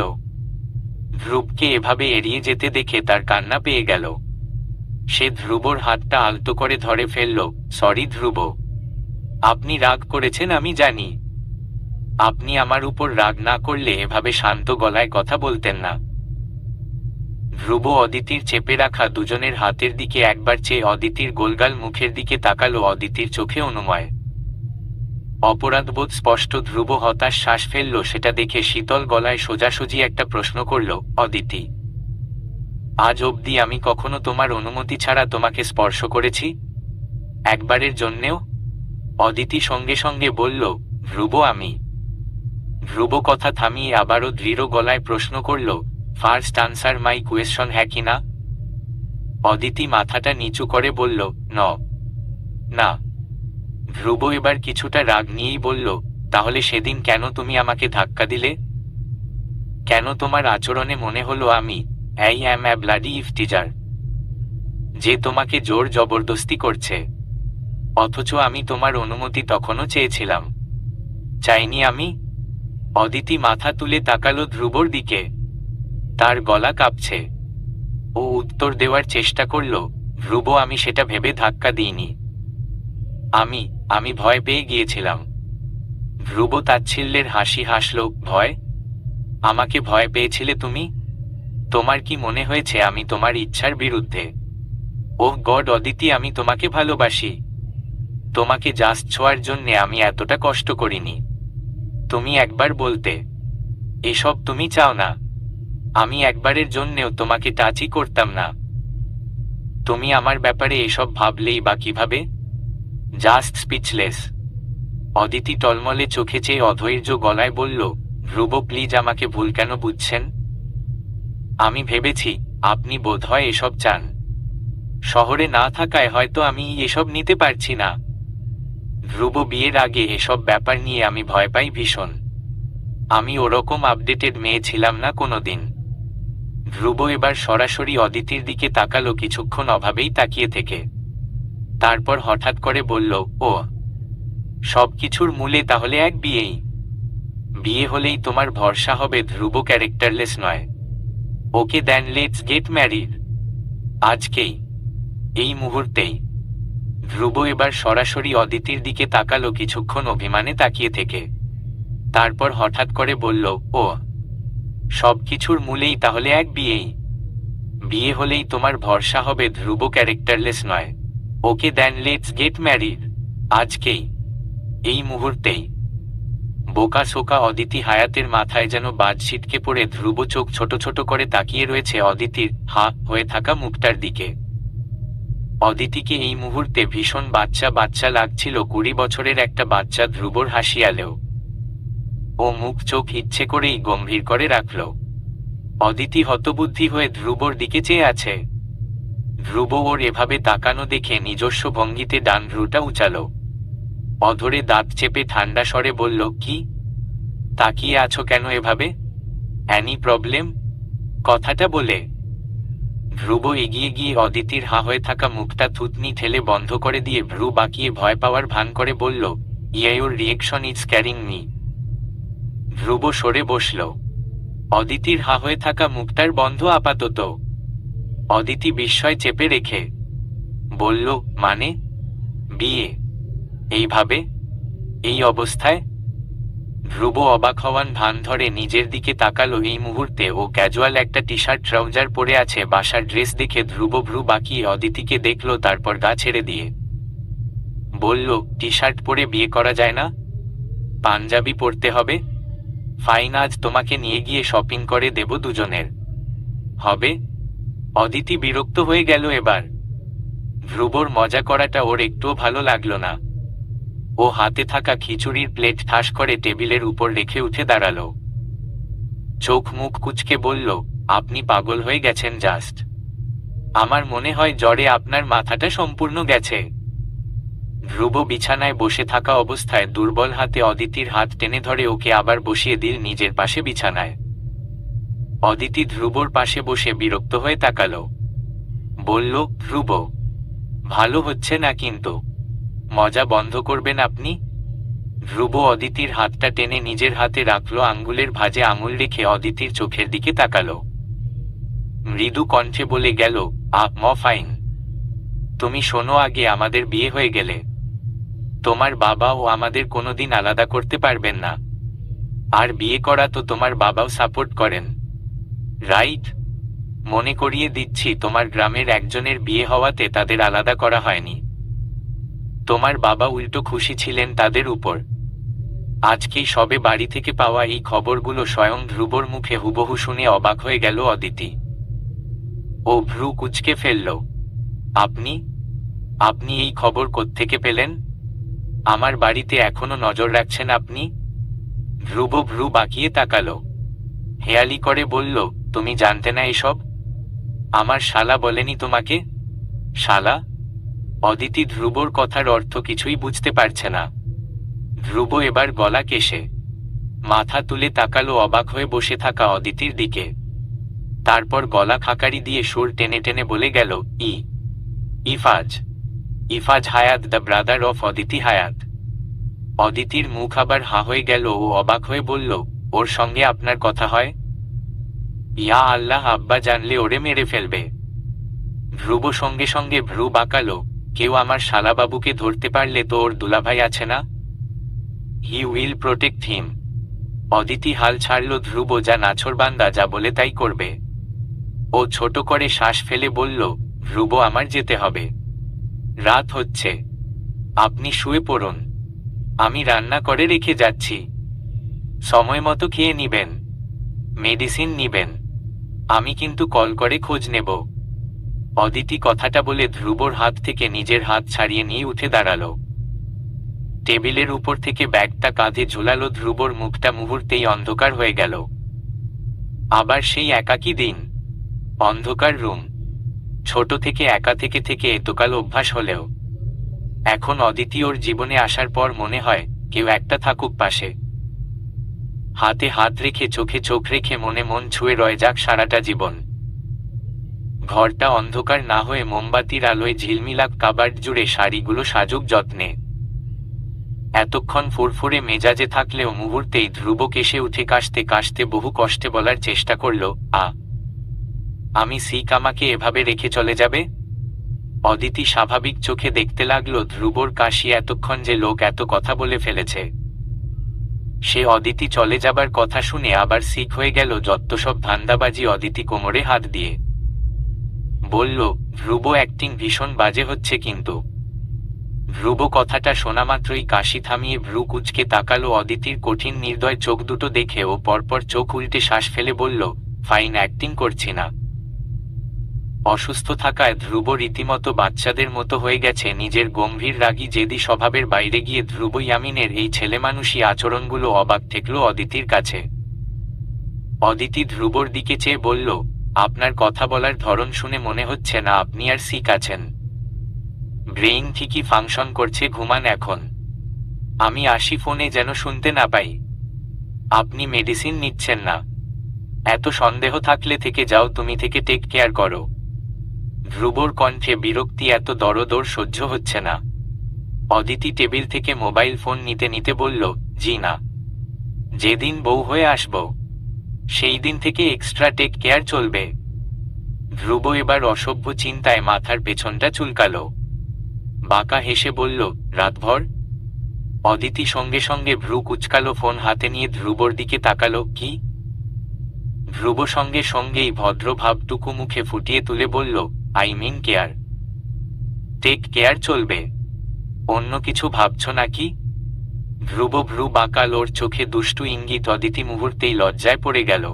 ধ্রুবকে এভাবে এড়িয়ে যেতে দেখে তার কান্না পেয়ে গেল। সে ধ্রুবর হাতটা আলতো করে ধরে ফেলল। সরি ধ্রুব, আপনি রাগ করেছেন আমি জানি। আপনি আমার উপর রাগ না করলে এভাবে শান্ত গলায় কথা বলতেন না। ধ্রুব অদিতির চেপে রাখা দুজনের হাতের দিকে একবার চেয়ে অদিতির গোলগাল মুখের দিকে তাকালো। অদিতির চোখে অনুময়, অপরাধবোধ স্পষ্ট। ধ্রুব হতাশ শ্বাস ফেলল। সেটা দেখে শীতল গলায় সোজাসুজি একটা প্রশ্ন করল, অদিতি, আজ অবধি আমি কখনো তোমার অনুমতি ছাড়া তোমাকে স্পর্শ করেছি? একবারের জন্যেও? অদিতি সঙ্গে সঙ্গে বলল, ধ্রুব আমি। ধ্রুব কথা থামিয়ে আবারও দৃঢ় গলায় প্রশ্ন করল, ফার্স্ট আনসার মাই কোয়েশ্চন, হ্যাঁ কি না? অদিতি মাথাটা নিচু করে বলল, না। ধ্রুব এবার কিছুটা রাগ নিয়েই বলল, তাহলে সেদিন কেন তুমি আমাকে ধাক্কা দিলে? কেন তোমার আচরণে মনে হলো আমি অ্যাম অ্যা ব্লাডি ইফটিজার, যে তোমাকে জোর জবরদস্তি করছে? অথচ আমি তোমার অনুমতি তখনও চেয়েছিলাম। চাইনি আমি? অদিতি মাথা তুলে তাকালো ধ্রুবর দিকে। তার গলা কাঁপছে। ও উত্তর দেওয়ার চেষ্টা করল, ধ্রুব আমি সেটা ভেবে ধাক্কা দিইনি। আমি ভয় পেয়ে গিয়েছিলাম। ধ্রুব তাচ্ছিল্যের হাসি হাসল। ভয়? আমাকে ভয় পেয়েছিলে তুমি? তোমার কি মনে হয়েছে আমি তোমার ইচ্ছার বিরুদ্ধে? ওহ গড অদিতি, আমি তোমাকে ভালোবাসি। তোমাকে জাস্ট ছোঁয়ার জন্যে আমি এতটা কষ্ট করিনি। তুমি একবার বলতে, এসব তুমি চাও না। আমি একবারের জন্যেও তোমাকে টাচই করতাম না। তুমি আমার ব্যাপারে এসব ভাবলেই বা কিভাবে? Just speechless. অদিতি টলমলে চোখে চেয়ে অধৈর্য গলায় বলল, ধ্রুব প্লিজ আমাকে ভুল কেন বুঝছেন? আমি ভেবেছি আপনি বোধহয় এসব চান। শহরে না থাকায় হয়তো আমি এসব নিতে পারছি না। ধ্রুব বিয়ের আগে এসব ব্যাপার নিয়ে আমি ভয় পাই ভীষণ। আমি ওরকম আপডেটেড মেয়ে ছিলাম না কোনোদিন। ধ্রুব এবার সরাসরি অদিতির দিকে তাকালো কিছুক্ষণ অভাবেই তাকিয়ে থেকে। তারপর হঠাৎ করে বলল, ও সবকিছুর মূলে তাহলে এক বিয়েই। বিয়ে হলেই তোমার ভরসা হবে। ধ্রুব ক্যারেক্টারলেস নয়। ওকে দেন লেটস গেট ম্যারিড। আজকেই, এই মুহূর্তেই। ধ্রুব এবার সরাসরি অদিতির দিকে তাকালো কিছুক্ষণ অভিমানে তাকিয়ে থেকে। তারপর হঠাৎ করে বলল, ও সবকিছুর মূলেই তাহলে এক বিয়েই। বিয়ে হলেই তোমার ভরসা হবে। ধ্রুব ক্যারেক্টারলেস নয়। ওকে দেন লেটস গেট ম্যারিড। আজকেই, এই মুহূর্তেই। বোকা শোকা অদিতি হায়াতের মাথায় যেন বাজ ছিটকে পড়ে ধ্রুব চোখ ছোট ছোট করে তাকিয়ে রয়েছে অদিতির হা হয়ে থাকা মুখটার দিকে। অদিতিকে এই মুহূর্তে ভীষণ বাচ্চা বাচ্চা লাগছিল। 20 বছরের একটা বাচ্চা ধ্রুবর হাসিয়ালেও। ও মুখ চোখ ইচ্ছে করেই গম্ভীর করে রাখল। অদিতি হতবুদ্ধি হয়ে ধ্রুবর দিকে চেয়ে আছে। ধ্রুব ওর এভাবে তাকানো দেখে নিজস্ব ভঙ্গিতে ডান ভ্রুটা উচালো। অধরে দাঁত চেপে ঠান্ডা স্বরে বলল, কি তাকিয়ে আছো কেন এভাবে? Any problem? কথাটা বলে ধ্রুব এগিয়ে গিয়ে অদিতির হা হয়ে থাকা মুখটা থুতনি ঠেলে বন্ধ করে দিয়ে ভ্রু বাঁকিয়ে ভয় পাওয়ার ভান করে বলল, your reaction is caring me. Dhruba সরে বসল। অদিতির হা হয়ে থাকা মুখটার বন্ধ আপাতত। অদিতি বিস্ময় চেপে রেখে বলল, মানে বিয়ে এইভাবে, এই অবস্থায়? ধ্রুব অবাক হওয়ান ভান ধরে নিজের দিকে তাকালো। এই মুহূর্তে ও ক্যাজুয়াল একটা টি শার্ট ট্রাউজার পরে আছে। বাসার ড্রেস দেখে ধ্রুব ভ্রু বাঁকিয়ে অদিতিকে দেখল, তারপর গা ছেড়ে দিয়ে বলল, টি শার্ট পরে বিয়ে করা যায় না? পাঞ্জাবি পরতে হবে। ফাইন, আজ তোমাকে নিয়ে গিয়ে শপিং করে দেব দুজনের। হবে? অদিতি বিরক্ত হয়ে গেল এবার। ধ্রুবর মজা করাটা ওর একটুও ভালো লাগলো না। ও হাতে থাকা খিচুড়ির প্লেট ঠাস করে টেবিলের উপর রেখে উঠে দাঁড়ালো। চোখ মুখ কুঁচকে বলল, আপনি পাগল হয়ে গেছেন জাস্ট। আমার মনে হয় জ্বরে আপনার মাথাটা সম্পূর্ণ গেছে। ধ্রুব বিছানায় বসে থাকা অবস্থায় দুর্বল হাতে অদিতির হাত টেনে ধরে ওকে আবার বসিয়ে দিল নিজের পাশে বিছানায়। অদিতি ধ্রুবর পাশে বসে বিরক্ত হয়ে তাকালো। বলল, ধ্রুব ভালো হচ্ছে না কিন্তু। মজা বন্ধ করবেন আপনি? ধ্রুব অদিতির হাতটা টেনে নিজের হাতে রাখলো। আঙ্গুলের ভাঁজে আঙুল রেখে অদিতির চোখের দিকে তাকালো। মৃদু কণ্ঠে বলে গেল, ফাইন। তুমি শোনো, আগে আমাদের বিয়ে হয়ে গেলে তোমার বাবা ও আমাদের কোনোদিন আলাদা করতে পারবেন না। আর বিয়ে করা তো তোমার বাবাও সাপোর্ট করেন, রাইট? মনে করিয়ে দিচ্ছি, তোমার গ্রামের একজনের বিয়ে হওয়াতে তাদের আলাদা করা হয়নি। তোমার বাবা উল্টো খুশি ছিলেন তাদের উপর। আজকেই সবে বাড়ি থেকে পাওয়া এই খবরগুলো স্বয়ং ধ্রুবর মুখে হুবহু শুনে অবাক হয়ে গেল অদিতি। ও ভ্রু কুঁচকে ফেলল। আপনি আপনি এই খবর কোত্থেকে পেলেন? আমার বাড়িতে এখনো নজর রাখছেন আপনি? ধ্রুব ভ্রু বাঁকিয়ে তাকালো। হেয়ালি করে বলল, তুমি জানতে না এসব? আমার শালা বলেনি তোমাকে? শালা? অদিতি ধ্রুবর কথার অর্থ কিছুই বুঝতে পারছে না। ধ্রুব এবার গলা কেশে মাথা তুলে তাকালো অবাক হয়ে বসে থাকা অদিতির দিকে। তারপর গলা খাকারি দিয়ে সুর টেনে টেনে বলে গেল, ইফাজ হায়াত, দ্য ব্রাদার অফ অদিতি হায়াত। অদিতির মুখ আবার হা হয়ে গেল। ও অবাক হয়ে বলল, ওর সঙ্গে আপনার কথা হয়? ইয়া আল্লাহ, আব্বা জানলে ওরে মেরে ফেলবে। ধ্রুব সঙ্গে সঙ্গে ভ্রু বাঁকালো। কেউ আমার শালাবাবুকে ধরতে পারলে তো ওর দুলাভাই আছে না? হি উইল প্রোটেক্ট হিম। অদিতি হাল ছাড়ল। ধ্রুব যা নাছোড়বান্দা, যা বলে তাই করবে। ও ছোট করে শ্বাস ফেলে বলল, ধ্রুব আমার যেতে হবে। রাত হচ্ছে, আপনি শুয়ে পড়ুন। আমি রান্না করে রেখে যাচ্ছি। সময় মতো খেয়ে নিবেন, মেডিসিন নিবেন। আমি কিন্তু কল করে খোঁজ নেব। অদিতি কথাটা বলে ধ্রুবর হাত থেকে নিজের হাত ছাড়িয়ে নিয়ে উঠে দাঁড়ালো। টেবিলের উপর থেকে ব্যাগটা কাঁধে ঝুলালো ধ্রুবর মুখটা মুহূর্তেই অন্ধকার হয়ে গেল। আবার সেই একাকী দিন, অন্ধকার রুম। ছোট থেকে একা থেকে থেকে এতকাল অভ্যাস হলেও এখন অদিতি ওর জীবনে আসার পর মনে হয় কেউ একটা থাকুক পাশে। হাতে হাত রেখে চোখে চোখ রেখে মনে মন ছুঁয়ে রয়ে যাক সারাটা জীবন। ঘরটা অন্ধকার না হয়ে মোমবাতির আলোয় ঝিলমিলাক কাবার্ড জুড়ে শাড়িগুলো সাজুক যত্নে। এতক্ষণ ফুরফুরে মেজাজে থাকলেও মুহূর্তেই ধ্রুব কেসে উঠে কাশতে কাশতে বহু কষ্টে বলার চেষ্টা করল, আমি সিক আমাকে এভাবে রেখে চলে যাবে? অদিতি স্বাভাবিক চোখে দেখতে লাগলো ধ্রুবর কাশি এতক্ষণ যে লোক এত কথা বলে ফেলেছে। সে অদিতি চলে যাবার কথা শুনে আবার সিক হয়ে গেল যত সব ধান্দাবাজি। অদিতি কোমরে হাত দিয়ে বলল, ধ্রুব অ্যাক্টিং ভীষণ বাজে হচ্ছে কিন্তু। ধ্রুব কথাটা শোনা মাত্রই কাশি থামিয়ে ভ্রু কুঁচকে তাকালো অদিতির কঠিন নির্দয় চোখ দুটো দেখে ও পরপর চোখ উল্টে শ্বাস ফেলে বলল, ফাইন অ্যাক্টিং করছি না। অসুস্থ থাকায় ধ্রুব রীতিমতো বাচ্চাদের মতো হয়ে গেছে। নিজের গম্ভীর রাগী জেদি স্বভাবের বাইরে গিয়ে ধ্রুব ইয়ামিনের এই ছেলেমানুষী আচরণগুলো অবাক ঠেকল অদিতির কাছে। অদিতি ধ্রুবর দিকে চেয়ে বলল, আপনার কথা বলার ধরন শুনে মনে হচ্ছে না আপনি আর সিক আছেন। ব্রেইন ঠিকই ফাংশন করছে, ঘুমান এখন। আমি আসি, ফোনে যেন শুনতে না পাই। আপনি মেডিসিন নিচ্ছেন না? এত সন্দেহ থাকলে থেকে যাও, তুমি থেকে টেক কেয়ার করো। ধ্রুবর কণ্ঠে বিরক্তি এত দরদর সহ্য হচ্ছে না। অদিতি টেবিল থেকে মোবাইল ফোন নিতে নিতে বলল, জি না, যেদিন বউ হয়ে আসব সেই দিন থেকে এক্সট্রা টেক কেয়ার চলবে। ধ্রুব এবার অসভ্য চিন্তায় মাথার পেছনটা চুলকালো। বাঁকা হেসে বলল, রাতভর? অদিতি সঙ্গে সঙ্গে ভ্রু কুচকালো, ফোন হাতে নিয়ে ধ্রুবর দিকে তাকালো। কি? ধ্রুব সঙ্গে সঙ্গেই ভদ্র ভাবটুকু মুখে ফুটিয়ে তুলে বলল, I mean care. Take care চলবে, অন্য কিছু ভাবছ নাকি? ধ্রুব ভ্রু বাঁকাল, ওর চোখে দুষ্টু ইঙ্গিত। অদিতি মুহূর্তেই লজ্জায় পড়ে গেল।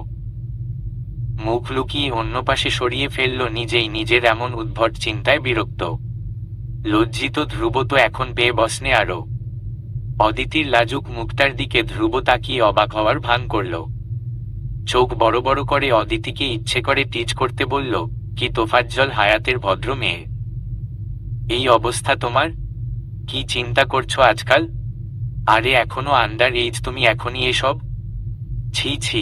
মুখ লুকিয়ে অন্য পাশে সরিয়ে ফেলল, নিজেই নিজের এমন উদ্ভট চিন্তায় বিরক্ত। লজ্জিত ধ্রুব তো এখন পেয়ে বসনে আরো। অদিতির লাজুক মুখটার দিকে ধ্রুব তাকিয়ে অবাক হওয়ার ভান করল। চোখ বড় বড় করে অদিতিকে ইচ্ছে করে টিচ করতে বলল, কি তোফাজ্জল হায়াতের ভদ্র মেয়ে, এই অবস্থা তোমার? কি চিন্তা করছো আজকাল? আরে এখনো আন্ডার এজ, তুমি এখনই এসব? ছি ছি।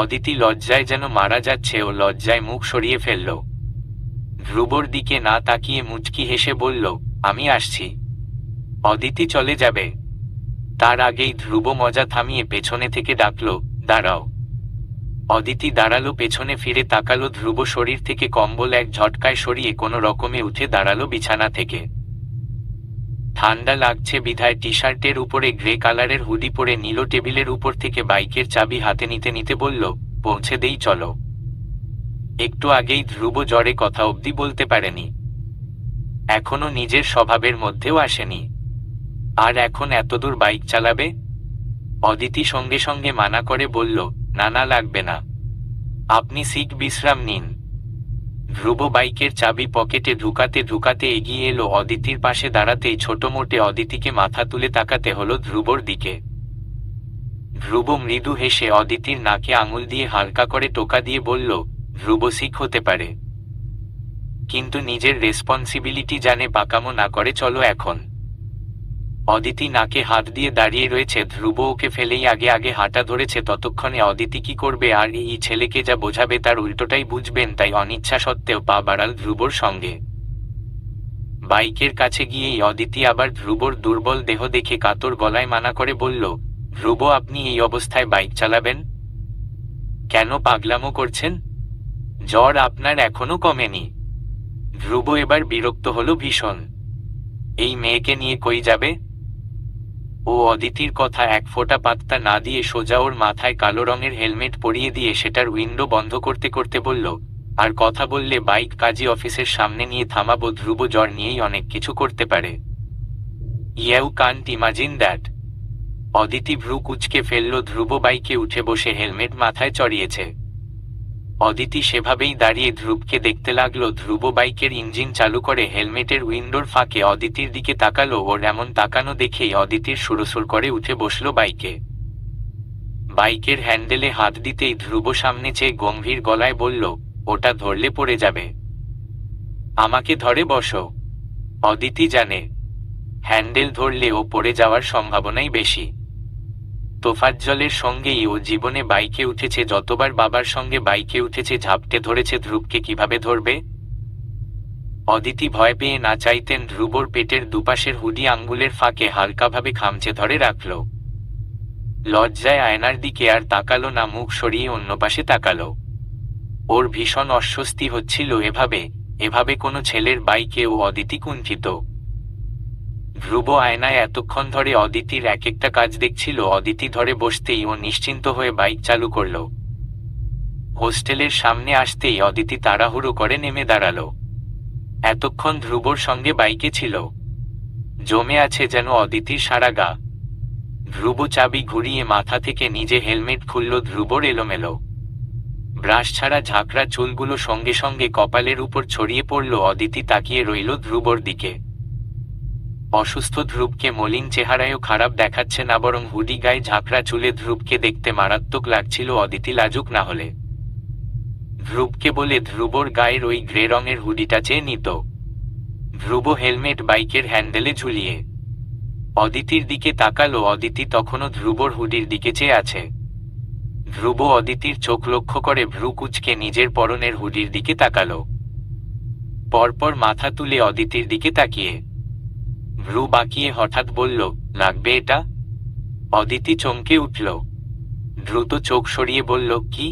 অদিতি লজ্জায় যেন মারা যাচ্ছে, ও লজ্জায় মুখ সরিয়ে ফেলল। ধ্রুবর দিকে না তাকিয়ে মুচকি হেসে বলল, আমি আসছি। অদিতি চলে যাবে তার আগেই ধ্রুব মজা থামিয়ে পেছনে থেকে ডাকল, দাঁড়াও। অদিতি দাঁড়ালো, পেছনে ফিরে তাকালো। ধ্রুব শরীর থেকে কম্বল এক ঝটকায় সরিয়ে কোনো রকমে উঠে দাঁড়ালো বিছানা থেকে। ঠান্ডা লাগছে বিধায় টি শার্টের উপরে গ্রে কালারের হুডি পরে নিল। টেবিলের উপর থেকে বাইকের চাবি হাতে নিতে নিতে বলল, পৌঁছে দেই চলো। একটু আগেই ধ্রুব জ্বরে কথা অবধি বলতে পারেনি, এখনো নিজের স্বভাবের মধ্যেও আসেনি, আর এখন এতদূর বাইক চালাবে? অদিতি সঙ্গে সঙ্গে মানা করে বলল, না না, লাগবে না, আপনি সিক বিশ্রাম নিন। ধ্রুব বাইকের চাবি পকেটে ঢুকাতে ঢুকাতে এগিয়ে এলো অদিতির পাশে দাঁড়াতেই ছোট মোটে অদিতিকে মাথা তুলে তাকাতে হলো ধ্রুবর দিকে। ধ্রুব মৃদু হেসে অদিতির নাকে আঙুল দিয়ে হালকা করে টোকা দিয়ে বলল, ধ্রুব সিক হতে পারে, কিন্তু নিজের রেসপন্সিবিলিটি জানে, পাকামো না করে চলো এখন। অদিতি নাকে হাত দিয়ে দাঁড়িয়ে রয়েছে। ধ্রুব ওকে ফেলেই আগে আগে হাঁটা ধরেছে। ততক্ষণে অদিতি কি করবে, আর এই ছেলেকে যা বোঝাবে তার উল্টোটাই বুঝবেন, তাই অনিচ্ছা সত্ত্বেও পা বাড়াল ধ্রুবর সঙ্গে। বাইকের কাছে গিয়েই অদিতি আবার ধ্রুবর দুর্বল দেহ দেখে কাতর গলায় মানা করে বলল, ধ্রুব আপনি এই অবস্থায় বাইক চালাবেন কেন? পাগলামো করছেন? জ্বর আপনার এখনো কমেনি? ধ্রুব এবার বিরক্ত হলো ভীষণ। এই মেয়েকে নিয়ে কই যাবে? ও অদিতির কথা এক ফোঁটা পাত্তা না দিয়ে সোজা ওর মাথায় কালো রঙের হেলমেট পরিয়ে দিয়ে সেটার উইন্ডো বন্ধ করতে করতে বলল, আর কথা বললে বাইক কাজী অফিসের সামনে নিয়ে থামাবো। ধ্রুব জ্বর নিয়েই অনেক কিছু করতে পারে। You can't imagine that. Aditi ভ্রু কুচকে ফেলল। ধ্রুব বাইকে উঠে বসে হেলমেট মাথায় চড়িয়েছে। অদিতি সেভাবেই দাঁড়িয়ে ধ্রুবকে দেখতে লাগলো। ধ্রুব বাইকের ইঞ্জিন চালু করে হেলমেটের উইন্ডোর ফাঁকে অদিতির দিকে তাকালো। ওর এমন তাকানো দেখেই অদিতির সুরসুর করে উঠে বসলো বাইকে। বাইকের হ্যান্ডেলে হাত দিতেই ধ্রুব সামনে চেয়ে গম্ভীর গলায় বলল, ওটা ধরলে পড়ে যাবে। আমাকে ধরে বসো। অদিতি জানে হ্যান্ডেল ধরলে ও পড়ে যাওয়ার সম্ভাবনাই বেশি। তোফাজ্জলের সঙ্গেই ও জীবনে বাইকে উঠেছে, যতবার বাবার সঙ্গে বাইকে উঠেছে ঝাপটে ধরেছে। ধ্রুবকে কিভাবে ধরবে? অদিতি ভয় পেয়ে না চাইতেন ধ্রুবর পেটের দুপাশের হুডি আঙ্গুলের ফাঁকে হালকাভাবে খামচে ধরে রাখল। লজ্জায় আয়নার দিকে আর তাকালো না, মুখ সরিয়ে অন্য পাশে তাকালো। ওর ভীষণ অস্বস্তি হচ্ছিল। এভাবে কোনো ছেলের বাইকে ও অদিতি কুণ্ঠিত। ধ্রুব আয়নায় এতক্ষণ ধরে অদিতির এক একটা কাজ দেখছিল। অদিতি ধরে বসতেই ও নিশ্চিন্ত হয়ে বাইক চালু করল। হোস্টেলের সামনে আসতেই অদিতি তাড়াহুড়ো করে নেমে দাঁড়ালো। এতক্ষণ ধ্রুবর সঙ্গে বাইকে ছিল। জমে আছে যেন অদিতির সারা গা। ধ্রুব চাবি ঘুরিয়ে মাথা থেকে নিজে হেলমেট খুলল। ধ্রুবর এলোমেলো ব্রাশ ছাড়া ঝাঁকড়া চুলগুলো সঙ্গে সঙ্গে কপালের উপর ছড়িয়ে পড়ল। অদিতি তাকিয়ে রইল ধ্রুবর দিকে। অসুস্থ ধ্রুবকে মলিন চেহারায়ও খারাপ দেখাচ্ছে না, বরং হুডি গায়ে ঝাঁকড়া চুলে ধ্রুবকে দেখতে মারাত্মক লাগছিল। অদিতি লাজুক না হলে ধ্রুবকে বলে ধ্রুবর গায়ের ওই গ্রে রঙের হুডিটা চেয়ে নিত। ধ্রুব হেলমেট বাইকের হ্যান্ডেলে ঝুলিয়ে অদিতির দিকে তাকালো। অদিতি তখনও ধ্রুবর হুডির দিকে চেয়ে আছে। ধ্রুব অদিতির চোখ লক্ষ্য করে ভ্রু কুঁচকে নিজের পরনের হুডির দিকে তাকালো। পরপর মাথা তুলে অদিতির দিকে তাকিয়ে ভ্রু বাঁকিয়ে হঠাৎ বলল, লাগবে এটা? অদিতি চমকে উঠল। দ্রুত চোখ সরিয়ে বলল, কি?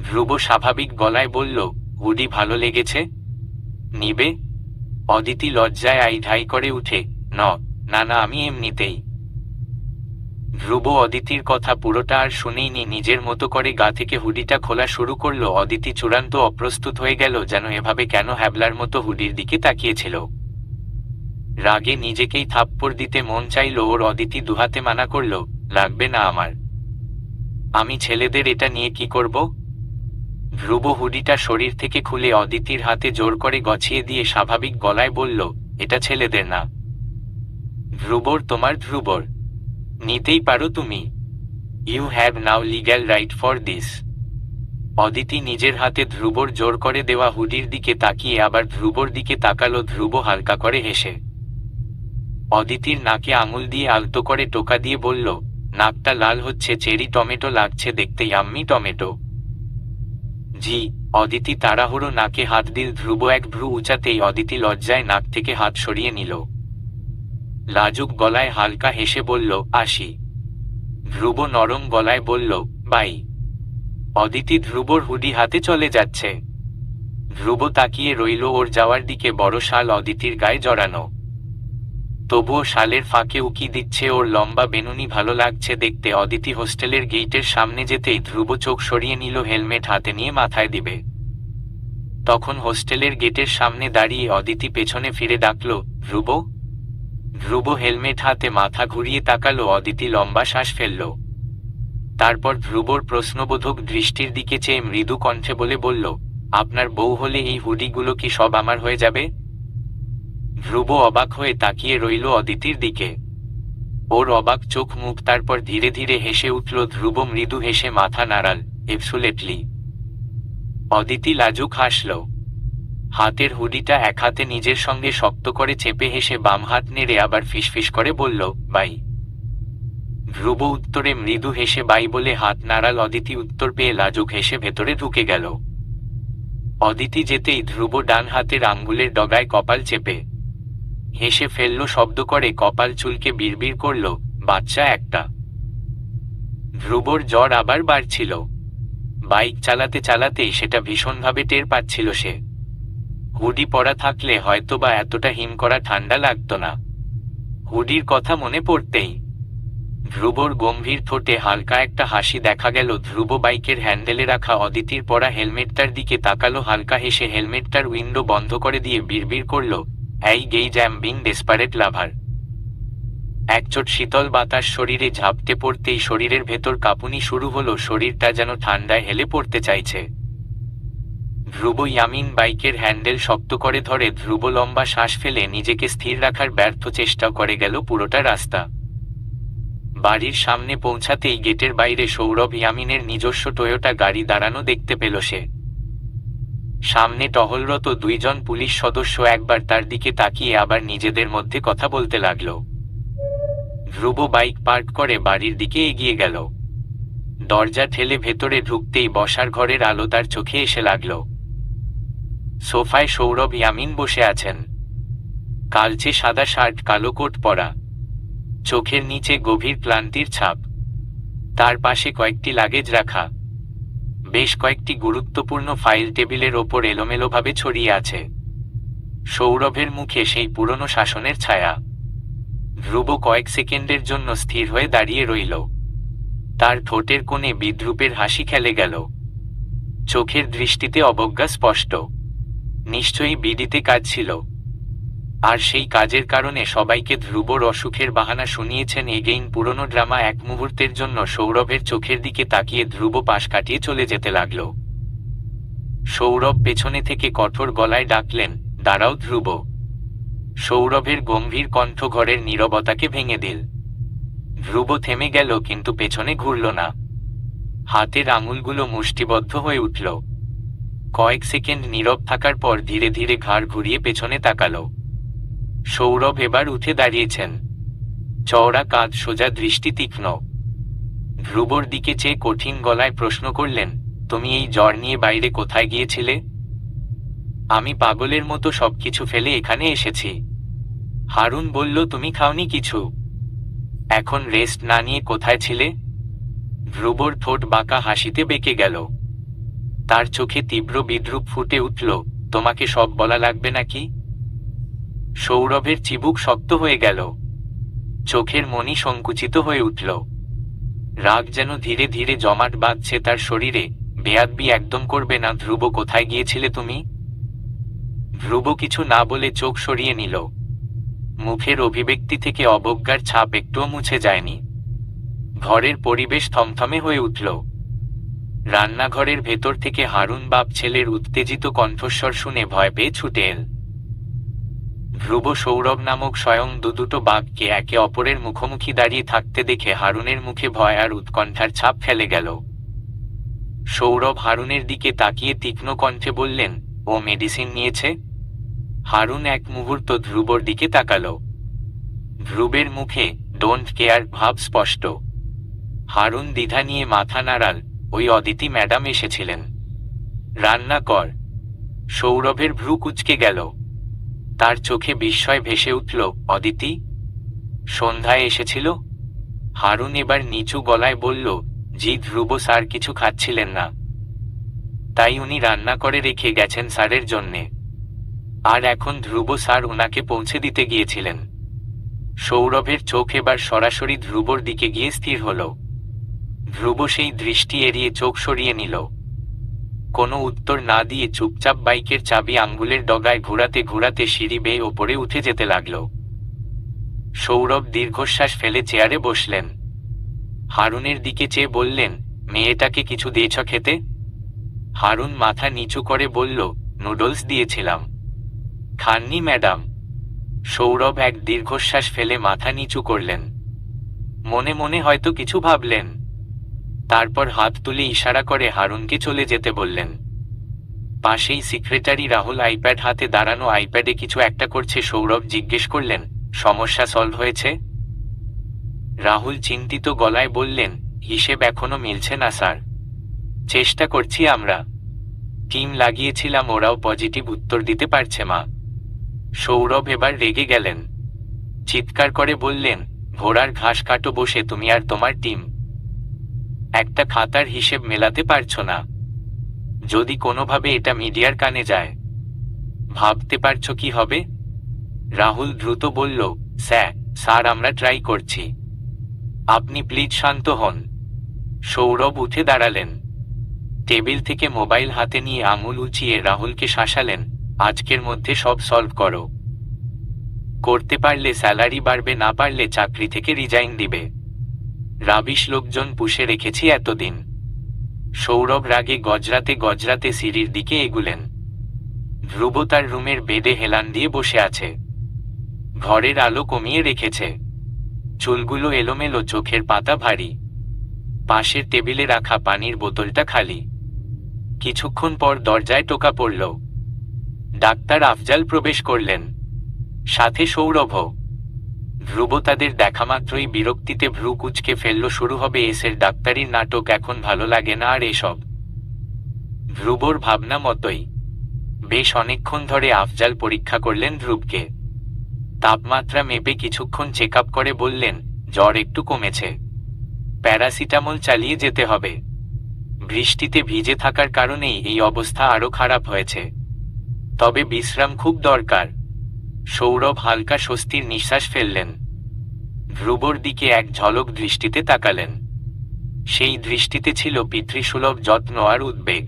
ধ্রুব স্বাভাবিক গলায় বলল, হুডি ভালো লেগেছে, নিবে? অদিতি লজ্জায় আই ঢাই করে উঠে, না না, আমি এমনিতেই। ধ্রুব অদিতির কথা পুরোটা আর শুনেইনি। নিজের মতো করে গা থেকে হুডিটা খোলা শুরু করলো। অদিতি চূড়ান্ত অপ্রস্তুত হয়ে গেল, যেন এভাবে কেন হ্যাবলার মতো হুডির দিকে তাকিয়েছিল। রাগে নিজেকেই থাপ্পড় দিতে মন চাইল ওর। অদিতি দুহাতে মানা করল, লাগবে না আমার। আমি ছেলেদের এটা নিয়ে কি করব? ধ্রুব হুডিটা শরীর থেকে খুলে অদিতির হাতে জোর করে গছিয়ে দিয়ে স্বাভাবিক গলায় বলল, এটা ছেলেদের না। ধ্রুবর, তোমার ধ্রুবর, নিতেই পারো তুমি। You have now legal right for this. Aditi নিজের হাতে ধ্রুবর জোর করে দেওয়া হুডির দিকে তাকিয়ে আবার ধ্রুবর দিকে তাকালো। ধ্রুব হালকা করে হেসে অদিতির নাকে আঙুল দিয়ে আলতো করে টোকা দিয়ে বলল, নাকটা লাল হচ্ছে, চেরি টমেটো লাগছে দেখতে, ইয়াম্মি টমেটো। জি। অদিতি তাড়াহুড়ো নাকে হাত দিল। ধ্রুব এক ভ্রু উঁচাতেই অদিতি লজ্জায় নাক থেকে হাত সরিয়ে নিল। লাজুক গলায় হালকা হেসে বলল, আসি। ধ্রুব নরম গলায় বলল, বাই। অদিতি ধ্রুবর হুডি হাতে চলে যাচ্ছে। ধ্রুব তাকিয়ে রইল ওর যাওয়ার দিকে। বড় শাল অদিতির গায়ে জড়ানো, তবুও শালের ফাঁকে উকি দিচ্ছে ওর লম্বা বেনুনি। ভালো লাগছে দেখতে। অদিতি হোস্টেলের গেইটের সামনে যেতেই ধ্রুব চোখ সরিয়ে নিল। হেলমেট হাতে নিয়ে মাথায় দিবে, তখন হোস্টেলের গেটের সামনে দাঁড়িয়ে অদিতি পেছনে ফিরে ডাকল, ধ্রুব। ধ্রুব হেলমেট হাতে মাথা ঘুরিয়ে তাকালো। অদিতি লম্বা শ্বাস ফেলল। তারপর ধ্রুবর প্রশ্নবোধক দৃষ্টির দিকে চেয়ে মৃদু কণ্ঠে বলল, আপনার বউ হলে এই হুডিগুলো কি সব আমার হয়ে যাবে? ধ্রুব অবাক হয়ে তাকিয়ে রইল অদিতির দিকে। ওর অবাক চোখ মুখ। তারপর ধীরে ধীরে হেসে উঠল। ধ্রুব মৃদু হেসে মাথা নাড়াল, এবসুলেটলি। অদিতি লাজুক হাসল। হাতের হুডিটা এক হাতে নিজের সঙ্গে শক্ত করে চেপে হেসে বাম হাত নেড়ে আবার ফিসফিস করে বলল, বাই। ধ্রুব উত্তরে মৃদু হেসে বাই বলে হাত নাড়াল। অদিতি উত্তর পেয়ে লাজুক হেসে ভেতরে ঢুকে গেল। অদিতি যেতেই ধ্রুব ডান হাতের আঙ্গুলের ডগায় কপাল চেপে হেসে ফেলল। শব্দ করে কপাল চুলকে বিড়বিড় করল, বাচ্চা একটা। ধ্রুবর জ্বর আবার বাড়ছিল। বাইক চালাতে চালাতেই সেটা ভীষণভাবে টের পাচ্ছিল সে। হুডি পরা থাকলে হয়তোবা এতটা হিম করা ঠান্ডা লাগতো না। হুডির কথা মনে পড়তেই ধ্রুবর গম্ভীর ঠোঁটে হালকা একটা হাসি দেখা গেল। ধ্রুব বাইকের হ্যান্ডেলে রাখা অদিতির পরা হেলমেটটার দিকে তাকালো। হালকা হেসে হেলমেটটার উইন্ডো বন্ধ করে দিয়ে বিড়বিড় করল, এই গেইজ অ্যাম বিং ডেসপারেট লাভার। একচোট শীতল বাতাস শরীরে ঝাপটে পড়তেই শরীরের ভেতর কাঁপুনি শুরু হলো। শরীরটা যেন ঠান্ডায় হেলে পড়তে চাইছে। ধ্রুব ইয়ামিন বাইকের হ্যান্ডেল শক্ত করে ধরে। ধ্রুব লম্বা শ্বাস ফেলে নিজেকে স্থির রাখার ব্যর্থ চেষ্টা করে গেল পুরোটা রাস্তা। বাড়ির সামনে পৌঁছাতেই গেটের বাইরে সৌরভ ইয়ামিনের নিজস্ব টয়োটা গাড়ি দাঁড়ানো দেখতে পেল সে। সামনে টহলরত দুইজন পুলিশ সদস্য একবার তার দিকে তাকিয়ে আবার নিজেদের মধ্যে কথা বলতে লাগল। ধ্রুব বাইক পার্ক করে বাড়ির দিকে এগিয়ে গেল। দরজা ঠেলে ভেতরে ঢুকতেই বসার ঘরের আলো তার চোখে এসে লাগল। সোফায় সৌরভ ইয়ামিন বসে আছেন। কালচে সাদা শার্ট, কালো কোট পরা, চোখের নিচে গভীর ক্লান্তির ছাপ। তার পাশে কয়েকটি লাগেজ রাখা, বেশ কয়েকটি গুরুত্বপূর্ণ ফাইল টেবিলের ওপর এলোমেলোভাবে ছড়িয়ে আছে। সৌরভের মুখে সেই পুরনো শাসনের ছায়া। ধ্রুব কয়েক সেকেন্ডের জন্য স্থির হয়ে দাঁড়িয়ে রইল। তার ঠোঁটের কোণে বিদ্রূপের হাসি খেলে গেল, চোখের দৃষ্টিতে অবজ্ঞা স্পষ্ট। নিশ্চয়ই বিডিতে কাজ ছিল, আর সেই কাজের কারণে সবাইকে ধ্রুবর অসুখের বাহানা শুনিয়েছেন এগেইন। পুরনো ড্রামা। এক মুহূর্তের জন্য সৌরভের চোখের দিকে তাকিয়ে ধ্রুব পাশ কাটিয়ে চলে যেতে লাগল। সৌরভ পেছনে থেকে কঠোর গলায় ডাকলেন, দাঁড়াও ধ্রুব। সৌরভের গম্ভীর কণ্ঠ ঘরের নীরবতাকে ভেঙে দিল। ধ্রুব থেমে গেল, কিন্তু পেছনে ঘুরল না। হাতের আঙুলগুলো মুষ্টিবদ্ধ হয়ে উঠল। কয়েক সেকেন্ড নীরব থাকার পর ধীরে ধীরে ঘাড় ঘুরিয়ে পেছনে তাকাল। সৌরভ এবার উঠে দাঁড়িয়েছেন, চওড়া কাঁধ, সোজা দৃষ্টি তীক্ষ্ণ। ধ্রুবর দিকে চেয়ে কঠিন গলায় প্রশ্ন করলেন, তুমি এই জ্বর নিয়ে বাইরে কোথায় গিয়েছিলে? আমি পাগলের মতো সবকিছু ফেলে এখানে এসেছি। হারুন বলল তুমি খাওনি কিছু। এখন রেস্ট না নিয়ে কোথায় ছিলে? ধ্রুবর ঠোঁট বাঁকা হাসিতে বেঁকে গেল। তার চোখে তীব্র বিদ্রূপ ফুটে উঠল, তোমাকে সব বলা লাগবে নাকি? সৌরভের চিবুক শক্ত হয়ে গেল, চোখের মনি সংকুচিত হয়ে উঠল। রাগ যেন ধীরে ধীরে জমাট বাঁধছে তার শরীরে। বেয়াদবি একদম করবে না। ধ্রুব, কোথায় গিয়েছিলে তুমি? ধ্রুব কিছু না বলে চোখ সরিয়ে নিল। মুখের অভিব্যক্তি থেকে অবজ্ঞার ছাপ একটুও মুছে যায়নি। ঘরের পরিবেশ থমথমে হয়ে উঠল। রান্নাঘরের ভেতর থেকে হারুন বাপ ছেলের উত্তেজিত কণ্ঠস্বর শুনে ভয় পেয়ে ছুটে এল। ধ্রুব সৌরভ নামক স্বয়ং দুটো বাঘকে একে অপরের মুখোমুখি দাঁড়িয়ে থাকতে দেখে হারুনের মুখে ভয় আর উৎকণ্ঠার ছাপ ফেলে গেল। সৌরভ হারুনের দিকে তাকিয়ে তীক্ষ্ণ কণ্ঠে বললেন, ও মেডিসিন নিয়েছে? হারুন এক মুহূর্ত ধ্রুবর দিকে তাকাল। ধ্রুবের মুখে ডোন্ট কেয়ার ভাব স্পষ্ট। হারুন দ্বিধা নিয়ে মাথা নাড়াল, ওই অদিতি ম্যাডাম এসেছিলেন। রান্না কর। সৌরভের ভ্রু কুঁচকে গেল। তার চোখে বিস্ময় ভেসে উঠল, অদিতি সন্ধ্যায় এসেছিল? হারুন এবার নিচু গলায় বলল, জি। ধ্রুব স্যার কিছু খাচ্ছিলেন না, তাই উনি রান্না করে রেখে গেছেন স্যারের জন্যে। আর এখন ধ্রুব স্যার ওনাকে পৌঁছে দিতে গিয়েছিলেন। সৌরভের চোখ এবার সরাসরি ধ্রুবর দিকে গিয়ে স্থির হল। ধ্রুব সেই দৃষ্টি এড়িয়ে চোখ সরিয়ে নিল। কোনো উত্তর না দিয়ে চুপচাপ বাইকের চাবি আঙ্গুলের ডগায় ঘোরাতে ঘোরাতে সিঁড়ি বেয়ে ওপরে উঠে যেতে লাগল। সৌরভ দীর্ঘশ্বাস ফেলে চেয়ারে বসলেন। হারুনের দিকে চেয়ে বললেন, মেয়েটাকে কিছু দিয়েছ খেতে? হারুন মাথা নিচু করে বলল, নুডলস দিয়েছিলাম। খাননি ম্যাডাম? সৌরভ এক দীর্ঘশ্বাস ফেলে মাথা নিচু করলেন। মনে মনে হয়তো কিছু ভাবলেন। তারপর হাত তুলে ইশারা করে হারুনকে চলে যেতে বললেন। পাশেই সেক্রেটারি রাহুল আইপ্যাড হাতে দাঁড়ানো, আইপ্যাডে কিছু একটা করছে। সৌরভ জিজ্ঞেস করলেন, সমস্যা সলভ হয়েছে? রাহুল চিন্তিত গলায় বললেন, হিসেব এখনো মিলছে না স্যার। চেষ্টা করছি আমরা। টিম লাগিয়েছিলাম, ওরাও পজিটিভ উত্তর দিতে পারছে মা। সৌরভ এবার রেগে গেলেন। চিৎকার করে বললেন, ঘোড়ার ঘাস কাটো বসে তুমি আর তোমার টিম। একটা খাতার হিসেব মেলাতে পারছ না। যদি কোনোভাবে এটা মিডিয়ার কানে যায়, ভাবতে পারছো কি হবে? রাহুল দ্রুত বলল, স্যার আমরা ট্রাই করছি। আপনি প্লিজ শান্ত হন। সৌরভ উঠে দাঁড়ালেন। টেবিল থেকে মোবাইল হাতে নিয়ে আঙুল উঁচিয়ে রাহুলকে শাসালেন, আজকের মধ্যে সব সলভ করো। করতে পারলে স্যালারি বাড়বে, না পারলে চাকরি থেকে রিজাইন দিবে। রাবিশ লোকজন পুষে রেখেছি এতদিন। সৌরভ রাগে গজরাতে গজরাতে সিঁড়ির দিকে এগুলেন। ধ্রুব তার রুমের বেডে হেলান দিয়ে বসে আছে। ঘরের আলো কমিয়ে রেখেছে, চুলগুলো এলোমেলো, চোখের পাতা ভারী। পাশের টেবিলে রাখা পানির বোতলটা খালি। কিছুক্ষণ পর দরজায় টোকা পড়ল। ডাক্তার আফজাল প্রবেশ করলেন, সাথে সৌরভও। ধ্রুব তাদের দেখামাত্রই বিরক্তিতে ভ্রু কুঁচকে ফেলল। শুরু হবে এসের ডাক্তারির নাটক, এখন ভালো লাগে না আর এসব। ধ্রুবর ভাবনা মতোই বেশ অনেকক্ষণ ধরে আফজাল পরীক্ষা করলেন ধ্রুবকে। তাপমাত্রা মেপে কিছুক্ষণ চেক আপ করে বললেন, জ্বর একটু কমেছে, প্যারাসিটামল চালিয়ে যেতে হবে। বৃষ্টিতে ভিজে থাকার কারণেই এই অবস্থা আরো খারাপ হয়েছে, তবে বিশ্রাম খুব দরকার। সৌরভ হালকা স্বস্তির নিঃশ্বাস ফেললেন। ধ্রুবর দিকে এক ঝলক দৃষ্টিতে তাকালেন। সেই দৃষ্টিতে ছিল পিতৃসুলভ যত্ন আর উদ্বেগ।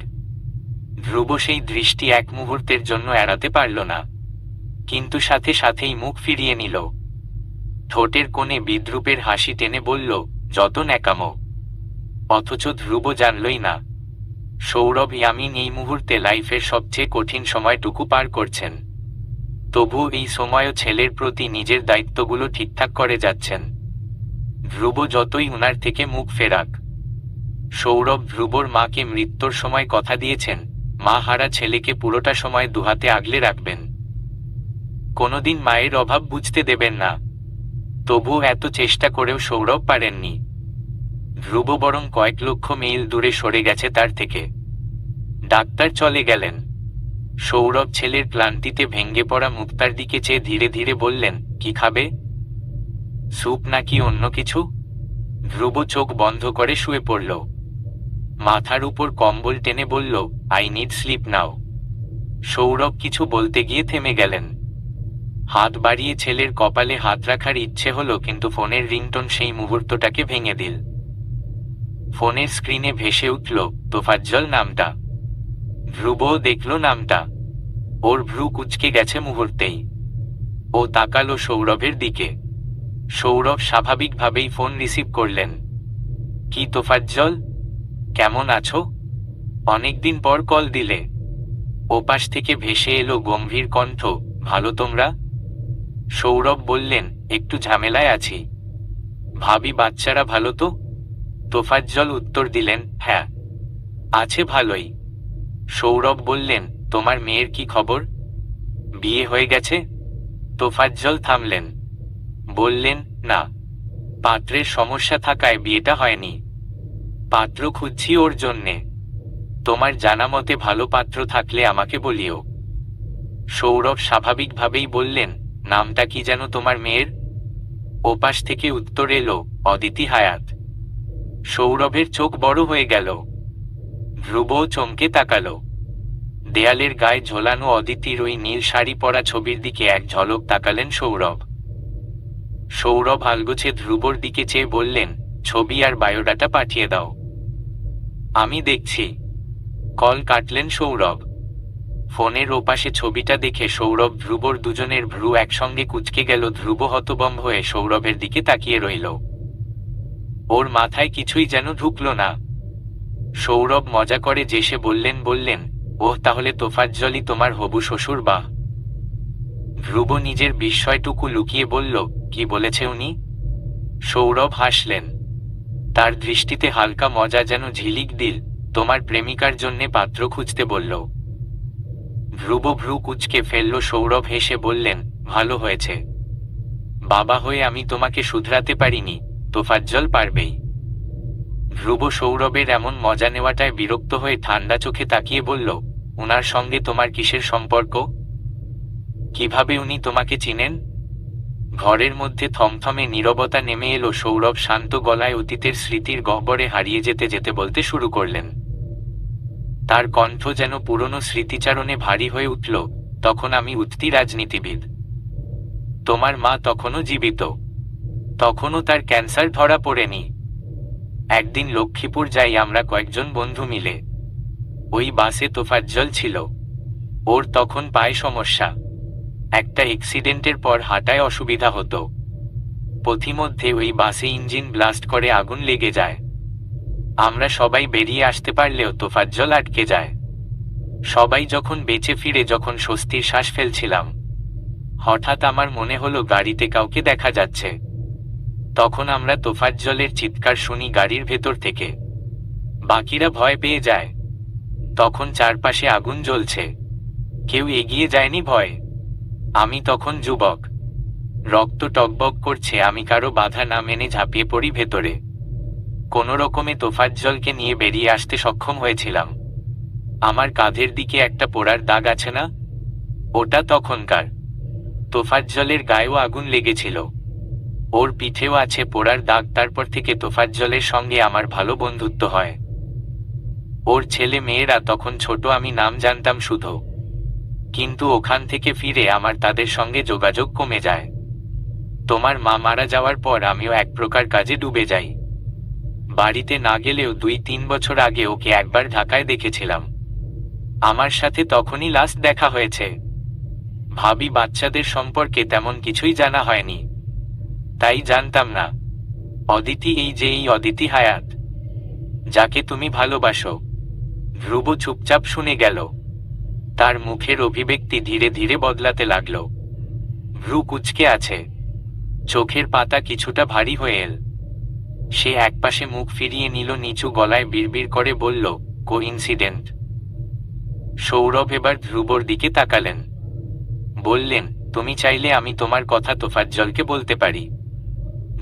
ধ্রুব সেই দৃষ্টি এক মুহূর্তের জন্য এড়াতে পারল না, কিন্তু সাথে সাথেই মুখ ফিরিয়ে নিল। ঠোঁটের কোণে বিদ্রূপের হাসি টেনে বলল, যত ন্যাকামো। অথচ ধ্রুব জানলই না সৌরভ ইয়ামিন এই মুহূর্তে লাইফের সবচেয়ে কঠিন সময়টুকু পার করছেন। তবু এই সময়ও ছেলের প্রতি নিজের দায়িত্বগুলো ঠিকঠাক করে যাচ্ছেন। ধ্রুব যতই উনার থেকে মুখ ফেরাক, সৌরভ ধ্রুবর মাকে মৃত্যুর সময় কথা দিয়েছেন, মা হারা ছেলেকে পুরোটা সময় দুহাতে আগলে রাখবেন, কোনোদিন মায়ের অভাব বুঝতে দেবেন না। তবু এত চেষ্টা করেও সৌরভ পারেননি। ধ্রুব বরং কয়েক লক্ষ মাইল দূরে সরে গেছে তার থেকে। ডাক্তার চলে গেলেন। সৌরভ ছেলের ক্লান্তিতে ভেঙে পড়া মুখটার দিকে চেয়ে ধীরে ধীরে বললেন, কি খাবে? স্যুপ নাকি অন্য কিছু? ধ্রুব চোখ বন্ধ করে শুয়ে পড়ল। মাথার উপর কম্বল টেনে বলল, I need sleep now. Sourav কিছু বলতে গিয়ে থেমে গেলেন। হাত বাড়িয়ে ছেলের কপালে হাত রাখার ইচ্ছে হলো, কিন্তু ফোনের রিংটোন সেই মুহূর্তটাকে ভেঙে দিল। ফোনের স্ক্রিনে ভেসে উঠল তোফাজ্জল নামটা। ধ্রুবও দেখল নামটা। ওর ভ্রু কুঁচকে গেছে মুহূর্তেই। ও তাকালো সৌরভের দিকে। সৌরভ স্বাভাবিকভাবেই ফোন রিসিভ করলেন। কি তোফাজ্জল, কেমন আছো? অনেকদিন পর কল দিলে। ওপাশ থেকে ভেসে এলো গম্ভীর কণ্ঠ, ভালো তোমরা? সৌরভ বললেন, একটু ঝামেলায় আছি। ভাবি বাচ্চারা ভালো তো? তোফাজ্জল উত্তর দিলেন, হ্যাঁ আছে ভালোই। সৌরভ বললেন, তোমার মেয়ের কি খবর? বিয়ে হয়ে গেছে? তোফাজ্জল থামলেন। বললেন, না, পাত্রের সমস্যা থাকায় বিয়েটা হয়নি। পাত্র খুঁজছি ওর জন্যে। তোমার জানা মতে ভালো পাত্র থাকলে আমাকে বলিও। সৌরভ স্বাভাবিকভাবেই বললেন, নামটা কি যেন তোমার মেয়ের? ওপাশ থেকে উত্তর এলো, অদিতি হায়াত। সৌরভের চোখ বড় হয়ে গেল। ধ্রুবও চমকে তাকালো। দেয়ালের গায়ে ঝোলানো অদিতির ওই নীল শাড়ি পরা ছবির দিকে এক ঝলক তাকালেন সৌরভ। সৌরভ আলগোছে ধ্রুবর দিকে চেয়ে বললেন, ছবি আর বায়োডাটা পাঠিয়ে দাও। আমি দেখছি। কল কাটলেন সৌরভ। ফোনের ওপাশে ছবিটা দেখে সৌরভ ধ্রুবর দুজনের ভ্রু একসঙ্গে কুঁচকে গেল। ধ্রুব হতবম্ব হয়ে সৌরভের দিকে তাকিয়ে রইল। ওর মাথায় কিছুই যেন ঢুকল না। সৌরভ মজা করে যেসে বললেন, ওহ, তাহলে তোফাজ্জলই তোমার হবু শ্বশুর? বাহ। ধ্রুব নিজের বিস্ময়টুকু লুকিয়ে বলল, কি বলেছে উনি? সৌরভ হাসলেন। তার দৃষ্টিতে হালকা মজা যেন ঝিলিক দিল, তোমার প্রেমিকার জন্যে পাত্র খুঁজতে বলল। ধ্রুব ভ্রু কুঁচকে ফেলল। সৌরভ হেসে বললেন, ভালো হয়েছে। বাবা হয়ে আমি তোমাকে শুধরাতে পারিনি, তোফাজ্জল পারবেই। ধ্রুব সৌরভের এমন মজা নেওয়াটায় বিরক্ত হয়ে ঠান্ডা চোখে তাকিয়ে বলল, উনার সঙ্গে তোমার কিসের সম্পর্ক? কিভাবে উনি তোমাকে চিনেন? ঘরের মধ্যে থমথমে নীরবতা নেমে এলো। সৌরভ শান্ত গলায় অতীতের স্মৃতির গহ্বরে হারিয়ে যেতে যেতে বলতে শুরু করলেন। তার কণ্ঠ যেন পুরনো স্মৃতিচারণে ভারী হয়ে উঠল, তখন আমি উঠতি রাজনীতিবিদ। তোমার মা তখনও জীবিত। তখনও তার ক্যান্সার ধরা পড়েনি। একদিন লক্ষ্মীপুর যাই আমরা কয়েকজন বন্ধু মিলে। ওই বাসে তোফাজ্জল ছিল। ওর তখন পায়ে সমস্যা। একটা অ্যাক্সিডেন্টের পর হাঁটায় অসুবিধা হতো। পথিমধ্যে ওই বাসে ইঞ্জিন ব্লাস্ট করে আগুন লেগে যায়। আমরা সবাই বেরিয়ে আসতে পারলেও তোফাজ্জল আটকে যায়। সবাই যখন বেঁচে ফিরে যখন স্বস্তির শ্বাস ফেলছিলাম, হঠাৎ আমার মনে হলো গাড়িতে কাউকে দেখা যাচ্ছে। তখন আমরা তোফাজ্জলের চিৎকার শুনি গাড়ির ভেতর থেকে। বাকিরা ভয় পেয়ে যায়। তখন চারপাশে আগুন জ্বলছে, কেউ এগিয়ে যায়নি ভয়ে। আমি তখন যুবক, রক্ত টকবক করছে, আমি কারো বাধা না মেনে ঝাঁপিয়ে পড়ি ভেতরে। কোনো রকমে তোফাজ্জলকে নিয়ে বেরিয়ে আসতে সক্ষম হয়েছিলাম। আমার কাঁধের দিকে একটা পোড়ার দাগ আছে না, ওটা তখনকার। তোফাজ্জলের গায়েও আগুন লেগেছিল, ওর পিঠেও আছে পোড়ার দাগ। তারপর থেকে তোফাজ্জলের সঙ্গে আমার ভালো বন্ধুত্ব হয়। ওর ছেলে মেয়েরা তখন ছোট, আমি নাম জানতাম শুধু। কিন্তু ওখান থেকে ফিরে আমার তাদের সঙ্গে যোগাযোগ কমে যায়। তোমার মা মারা যাওয়ার পর আমিও এক প্রকার কাজে ডুবে যাই। বাড়িতে না গেলেও 2-3 বছর আগে ওকে একবার ঢাকায় দেখেছিলাম। আমার সাথে তখনই লাস্ট দেখা হয়েছে। ভাবি বাচ্চাদের সম্পর্কে তেমন কিছুই জানা হয়নি, তাই জানতাম না। অদিতি, এই অদিতি হায়াত, যাকে তুমি ভালোবাসো। ধ্রুব চুপচাপ শুনে গেল। তার মুখের অভিব্যক্তি ধীরে ধীরে বদলাতে লাগলো। ভ্রু কুঁচকে আছে, চোখের পাতা কিছুটা ভারী হয়ে এল। সে একপাশে মুখ ফিরিয়ে নিল, নিচু গলায় বিড়বিড় করে বলল, কোইন্সিডেন্ট। সৌরভ এবার ধ্রুবর দিকে তাকালেন, বললেন, তুমি চাইলে আমি তোমার কথা তোফাজ্জলকে বলতে পারি।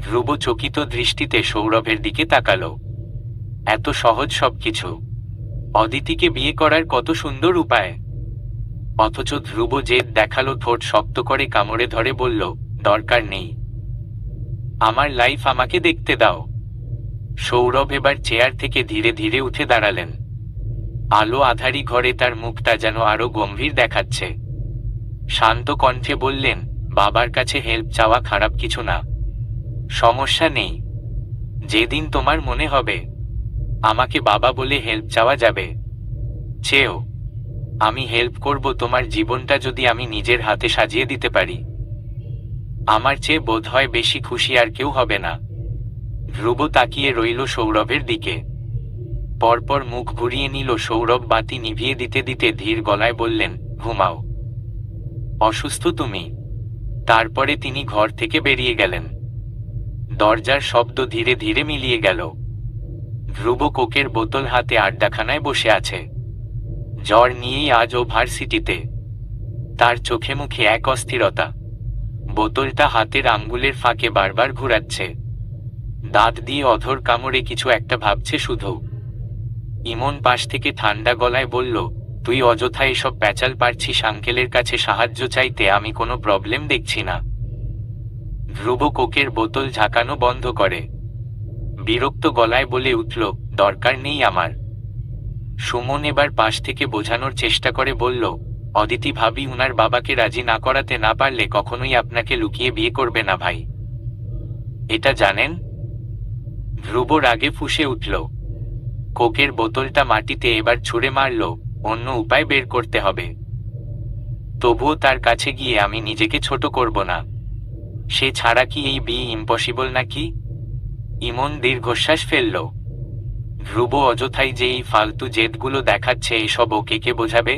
ধ্রুব চকিত দৃষ্টিতে সৌরভের দিকে তাকালো। এত সহজ সবকিছু, অদিতিকে বিয়ে করার কত সুন্দর উপায়। অথচ ধ্রুব জেদ দেখালো, ঠোঁট শক্ত করে কামড়ে ধরে বলল, দরকার নেই, আমার লাইফ আমাকে দেখতে দাও। সৌরভ এবার চেয়ার থেকে ধীরে ধীরে উঠে দাঁড়ালেন। আলো আধারি ঘরে তার মুখটা যেন আরো গম্ভীর দেখাচ্ছে। শান্ত কণ্ঠে বললেন, বাবার কাছে হেল্প চাওয়া খারাপ কিছু না, সমস্যা নেই। যেদিন তোমার মনে হবে আমাকে বাবা বলে হেল্প চাওয়া যাবে, চেয়েও। আমি হেল্প করব তোমার জীবনটা যদি আমি নিজের হাতে সাজিয়ে দিতে পারি। আমার চেয়ে বোধ হয় বেশি খুশি আর কেউ হবে না। ধ্রুব তাকিয়ে রইল সৌরভের দিকে, পরপর মুখ ঘুরিয়ে নিল। সৌরভ বাতি নিভিয়ে দিতে দিতে ধীর গলায় বললেন, ঘুমাও, অসুস্থ তুমি। তারপরে তিনি ঘর থেকে বেরিয়ে গেলেন। দরজার শব্দ ধীরে ধীরে মিলিয়ে গেল। ধ্রুব কোকের বোতল হাতে আড্ডাখানায় বসে আছে। জ্বর নিয়েই আজ ও ভার্সিটিতে। তার চোখে মুখে এক অস্থিরতা। বোতলটা হাতের আঙ্গুলের ফাঁকে বারবার ঘুরাচ্ছে, দাঁত দিয়ে অধর কামড়ে কিছু একটা ভাবছে শুধু। ইমন পাশ থেকে ঠান্ডা গলায় বলল, তুই অযথা এসব প্যাচাল পারছিস, আঙ্কেলের কাছে সাহায্য চাইতে আমি কোনো প্রবলেম দেখছি না। ধ্রুব কোকের বোতল ঝাঁকানো বন্ধ করে বিরক্ত গলায় বলে উঠল, দরকার নেই আমার। সুমন এবার পাশ থেকে বোঝানোর চেষ্টা করে বলল, অদিতি ভাবি উনার বাবাকে রাজি না করাতে না পারলে কখনোই আপনাকে লুকিয়ে বিয়ে করবে না ভাই, এটা জানেন? ধ্রুব রাগে ফুঁসে উঠল। কোকের বোতলটা মাটিতে এবার ছুঁড়ে মারল, অন্য উপায় বের করতে হবে। তবুও তার কাছে গিয়ে আমি নিজেকে ছোট করব না। সে ছাড়া কি এই বিয়ে ইম্পসিবল নাকি? ইমন দীর্ঘশ্বাস ফেলল। ধ্রুব অযথাই যে এই ফালতু জেদগুলো দেখাচ্ছে, এসব ওকে কে বোঝাবে?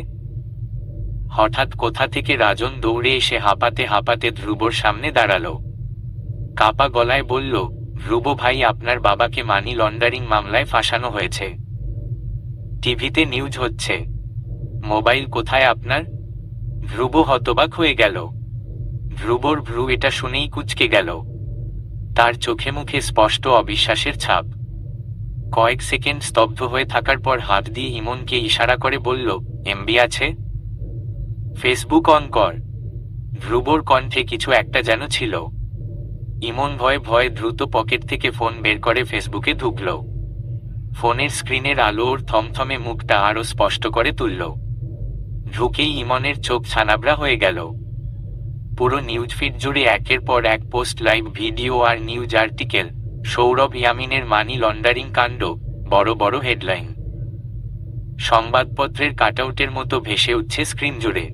হঠাৎ কোথা থেকে রাজন দৌড়ে এসে হাঁপাতে হাঁপাতে ধ্রুবর সামনে দাঁড়ালো। কাপা গলায় বলল, ধ্রুব ভাই, আপনার বাবাকে মানি লন্ডারিং মামলায় ফাঁসানো হয়েছে। টিভিতে নিউজ হচ্ছে। মোবাইল কোথায় আপনার? ধ্রুব হতবাক হয়ে গেল। ধ্রুবর ভ্রু এটা শুনেই কুঁচকে গেল। তার চোখে মুখে স্পষ্ট অবিশ্বাসের ছাপ। কয়েক সেকেন্ড স্তব্ধ হয়ে থাকার পর হাত দিয়ে ইমনকে ইশারা করে বলল, এমবি আছে, ফেসবুক অন কর। ধ্রুবর কণ্ঠে কিছু একটা যেন ছিল। ইমন ভয়ে ভয়ে দ্রুত পকেট থেকে ফোন বের করে ফেসবুকে ঢুকল। ফোনের স্ক্রিনের আলো ওর থমথমে মুখটা আরো স্পষ্ট করে তুলল। ঢুকেই ইমনের চোখ ছানাবড়া হয়ে গেল। পুরো নিউজ ফিড জুড়ে একের পর এক পোস্ট, লাইভ ভিডিও আর নিউজ আর্টিকেল। সৌরভ ইয়ামিনের মানি লন্ডারিং কাণ্ড, বড় বড় হেডলাইন। সংবাদপত্রের কাটআউটের মতো ভেসে উঠছে স্ক্রিন জুড়ে।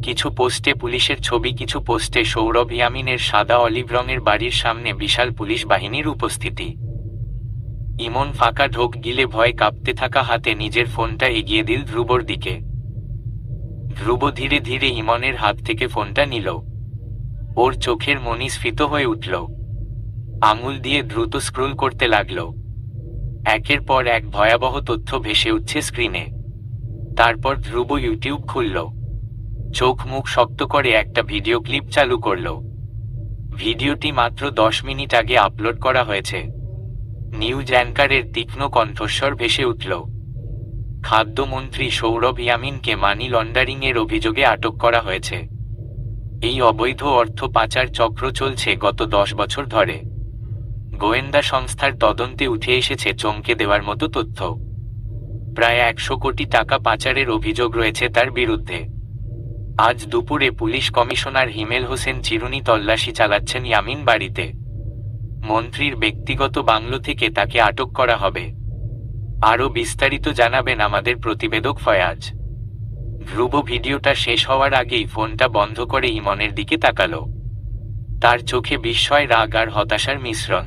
কিছু পোস্টে পুলিশের ছবি, কিছু পোস্টে সৌরভ ইয়ামিনের সাদা অলিভ রঙের বাড়ির সামনে বিশাল পুলিশ বাহিনীর উপস্থিতি। ইমন ফাঁকা ঢোক গিলে ভয় কাঁপতে থাকা হাতে নিজের ফোনটা এগিয়ে দিল ধ্রুবর দিকে। ধ্রুব ধীরে ধীরে ইমনের হাত থেকে ফোনটা নিল। ওর চোখের মনি স্ফীত হয়ে উঠল। আঙুল দিয়ে দ্রুত স্ক্রল করতে লাগল। একের পর এক ভয়াবহ তথ্য ভেসে উঠছে স্ক্রিনে। তারপর ধ্রুব ইউটিউব খুলল। চোখ মুখ শক্ত করে একটা ভিডিও ক্লিপ চালু করল। ভিডিওটি মাত্র 10 মিনিট আগে আপলোড করা হয়েছে। নিউজ অ্যাঙ্কারের তীক্ষ্ণ কণ্ঠস্বর ভেসে উঠল। খাদ্যমন্ত্রী সৌরভ ইয়ামিনকে মানি লন্ডারিংয়ের অভিযোগে আটক করা হয়েছে। এই অবৈধ অর্থ পাচার চক্র চলছে গত 10 বছর ধরে। গোয়েন্দা সংস্থার তদন্তে উঠে এসেছে চমকে দেওয়ার মতো তথ্য। প্রায় 100 কোটি টাকা পাচারের অভিযোগ রয়েছে তার বিরুদ্ধে। আজ দুপুরে পুলিশ কমিশনার হিমেল হোসেন চিরুনি তল্লাশি চালাচ্ছেন ইয়ামিন বাড়িতে। মন্ত্রীর ব্যক্তিগত বাংলো থেকে তাকে আটক করা হবে। আরও বিস্তারিত জানাবেন আমাদের প্রতিবেদক ফয়াজ। ধ্রুব ভিডিওটা শেষ হওয়ার আগেই ফোনটা বন্ধ করে ইমনের দিকে তাকালো। তার চোখে বিস্ময়, রাগ আর হতাশার মিশ্রণ।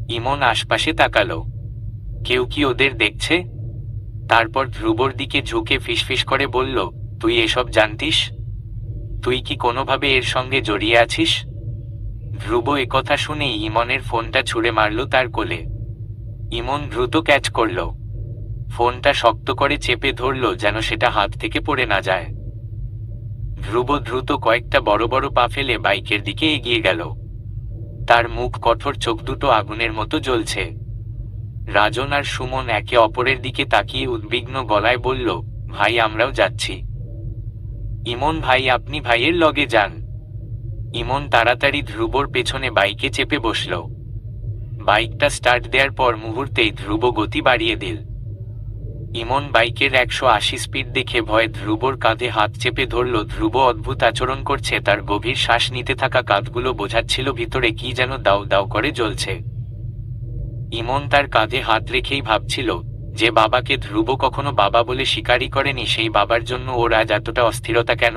ইমন আশপাশে তাকালো। কেউ কি ওদের দেখছে? তারপর ধ্রুবর দিকে ঝুঁকে ফিসফিস করে বলল, তুই এসব জানতিস? তুই কি কোনোভাবে এর সঙ্গে জড়িয়ে আছিস? ধ্রুব একথা শুনেই ইমনের ফোনটা ছুঁড়ে মারল তার কোলে। ইমন দ্রুত ক্যাচ করল। ফোনটা শক্ত করে চেপে ধরল যেন সেটা হাত থেকে পড়ে না যায়। ধ্রুব দ্রুত কয়েকটা বড় বড় পা ফেলে বাইকের দিকে এগিয়ে গেল। তার মুখ কঠোর, চোখ দুটো আগুনের মতো জ্বলছে। রাজন আর সুমন একে অপরের দিকে তাকিয়ে উদ্বিগ্ন গলায় বলল, ভাই আমরাও যাচ্ছি। ইমন ভাই, আপনি ভাইয়ের লগে যান। ইমন তাড়াতাড়ি ধ্রুবর পেছনে বাইকে চেপে বসল। বাইকটা স্টার্ট দেওয়ার পর মুহূর্তেই ধ্রুব গতি বাড়িয়ে দিল। ইমন বাইকের 180 স্পিড দেখে ভয়ে ধ্রুবর কাঁধে হাত চেপে ধরল। ধ্রুব অদ্ভুত আচরণ করছে। তার গভীর শ্বাস নিতে থাকা কাঁধগুলো বোঝাচ্ছিল ভিতরে কি যেন দাউ দাউ করে জ্বলছে। ইমন তার কাঁধে হাত রেখেই ভাবছিল, যে বাবাকে ধ্রুব কখনো বাবা বলে স্বীকারই করেনি, সেই বাবার জন্য ওর আজ এতটা অস্থিরতা কেন?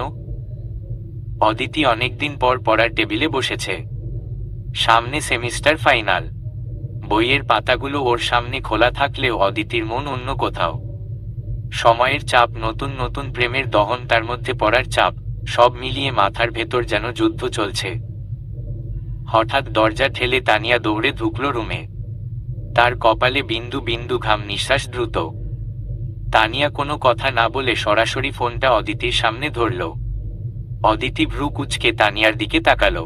অদিতি অনেকদিন পর পড়ার টেবিলে বসেছে। সামনে সেমিস্টার ফাইনাল। বইয়ের পাতাগুলো ওর সামনে খোলা থাকলেও অদিতির মন অন্য কোথাও। সময়ের চাপ, নতুন নতুন প্রেমের দহন, তার মধ্যে পড়ার চাপ, সব মিলিয়ে মাথার ভেতর যেন যুদ্ধ চলছে। হঠাৎ দরজা ঠেলে তানিয়া দৌড়ে ঢুকল রুমে। তার কপালে বিন্দু বিন্দু ঘাম, নিঃশ্বাস দ্রুত। তানিয়া কোনো কথা না বলে সরাসরি ফোনটা অদিতির সামনে ধরল। অদিতি ভ্রু কুঁচকে তানিয়ার দিকে তাকালো।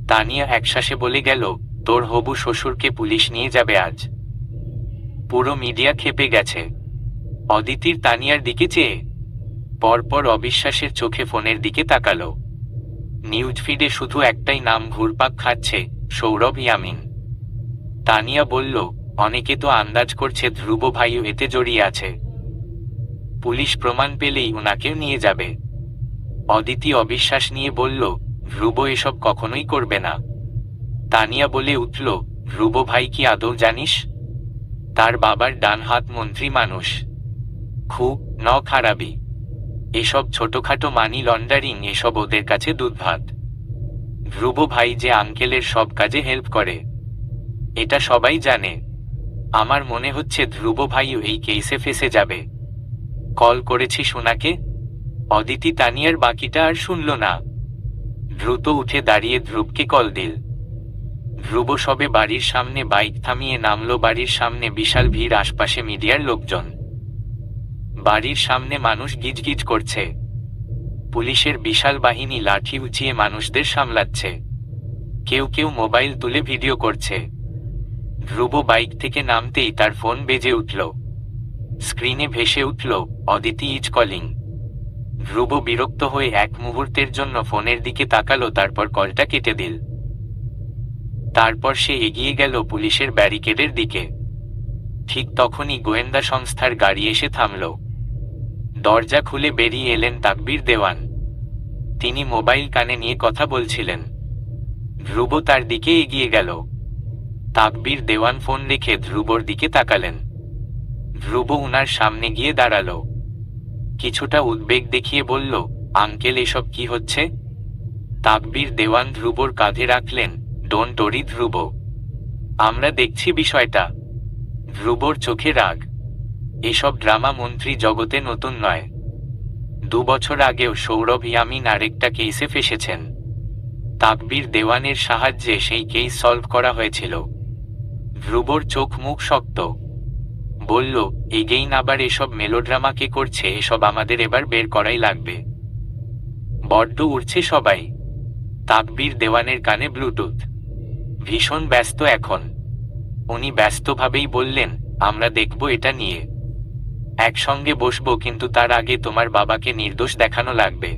তানিয়া একশ্বাসে বলে গেল, তোর হবু শ্বশুরকে পুলিশ নিয়ে যাবে আজ। পুরো মিডিয়া খেপে গেছে। অদিতির তানিয়ার দিকে চেয়ে পরপর অবিশ্বাসের চোখে ফোনের দিকে তাকালো। নিউজ ফিডে শুধু একটাই নাম ঘুরপাক খাচ্ছে, সৌরভ ইয়ামিন। তানিয়া বলল, অনেকে তো আন্দাজ করছে ধ্রুব ভাইও এতে জড়িয়ে আছে। পুলিশ প্রমাণ পেলেই ওনাকেও নিয়ে যাবে। অদিতি অবিশ্বাস নিয়ে বলল, ধ্রুব এসব কখনোই করবে না। তানিয়া বলে উঠল, ধ্রুব ভাই কি আদৌ জানিস? তার বাবার ডান হাত মন্ত্রী মানুষ। খুব খারাপই। এসব ছোটখাটো মানি লন্ডারিং, এসব ওদের কাছে দুধভাত। ধ্রুব ভাই যে আঙ্কেলের সব কাজে হেল্প করে, এটা সবাই জানে। আমার মনে হচ্ছে ধ্রুব ভাইও এই কেসে ফেসে যাবে। কল করেছিস ওনাকে? অদিতি তানিয়ার বাকিটা আর শুনল না। দ্রুত উঠে দাঁড়িয়ে ধ্রুবকে কল দিল। ধ্রুব সবে বাড়ির সামনে বাইক থামিয়ে নামল। বাড়ির সামনে বিশাল ভিড়, আশপাশে মিডিয়ার লোকজন। বাড়ির সামনে মানুষ গিজগিজ করছে। পুলিশের বিশাল বাহিনী লাঠি উঁচিয়ে মানুষদের সামলাচ্ছে। কেউ কেউ মোবাইল তুলে ভিডিও করছে। ধ্রুব বাইক থেকে নামতেই তার ফোন বেজে উঠল। স্ক্রিনে ভেসে উঠল, অদিতি ইজ কলিং। ধ্রুব বিরক্ত হয়ে এক মুহূর্তের জন্য ফোনের দিকে তাকালো, তারপর কলটা কেটে দিল। তারপর সে এগিয়ে গেল পুলিশের ব্যারিকেডের দিকে। ঠিক তখনই গোয়েন্দা সংস্থার গাড়ি এসে থামল। দরজা খুলে বেরিয়ে এলেন তাকবীর দেওয়ান। তিনি মোবাইল কানে নিয়ে কথা বলছিলেন। ধ্রুব তার দিকে এগিয়ে গেল। তাকবীর দেওয়ান ফোন রেখে ধ্রুবর দিকে তাকালেন। ধ্রুব উনার সামনে গিয়ে দাঁড়ালো। কিছুটা উদ্বেগ দেখিয়ে বলল, আঙ্কেল এসব কি হচ্ছে? তাকবীর দেওয়ান ধ্রুবর কাঁধে রাখলেন। ডোন্ট ওরি ধ্রুব, আমরা দেখছি বিষয়টা। ধ্রুবর চোখে রাগ। এসব ড্রামা মন্ত্রী জগতে নতুন নয়। 2 বছর আগেও সৌরভ ইয়ামিন আরেকটা কেসে ফেসেছেন। তাকবীর দেওয়ানের সাহায্যে সেই কেস সলভ করা হয়েছিল। ধ্রুবর চোখ মুখ শক্ত। বলল, এগেইন আবার এসব মেলোড্রামা কে করছে? এসব আমাদের এবার বের করাই লাগবে। বড্ড উড়ছে সবাই। তাকবীর দেওয়ানের কানে ব্লুটুথ। ভীষণ ব্যস্ত এখন। উনি ব্যস্তভাবেই বললেন, আমরা দেখব এটা নিয়ে। একসঙ্গে বসবো, কিন্তু তার আগে তোমার বাবাকে নির্দোষ দেখানো লাগবে।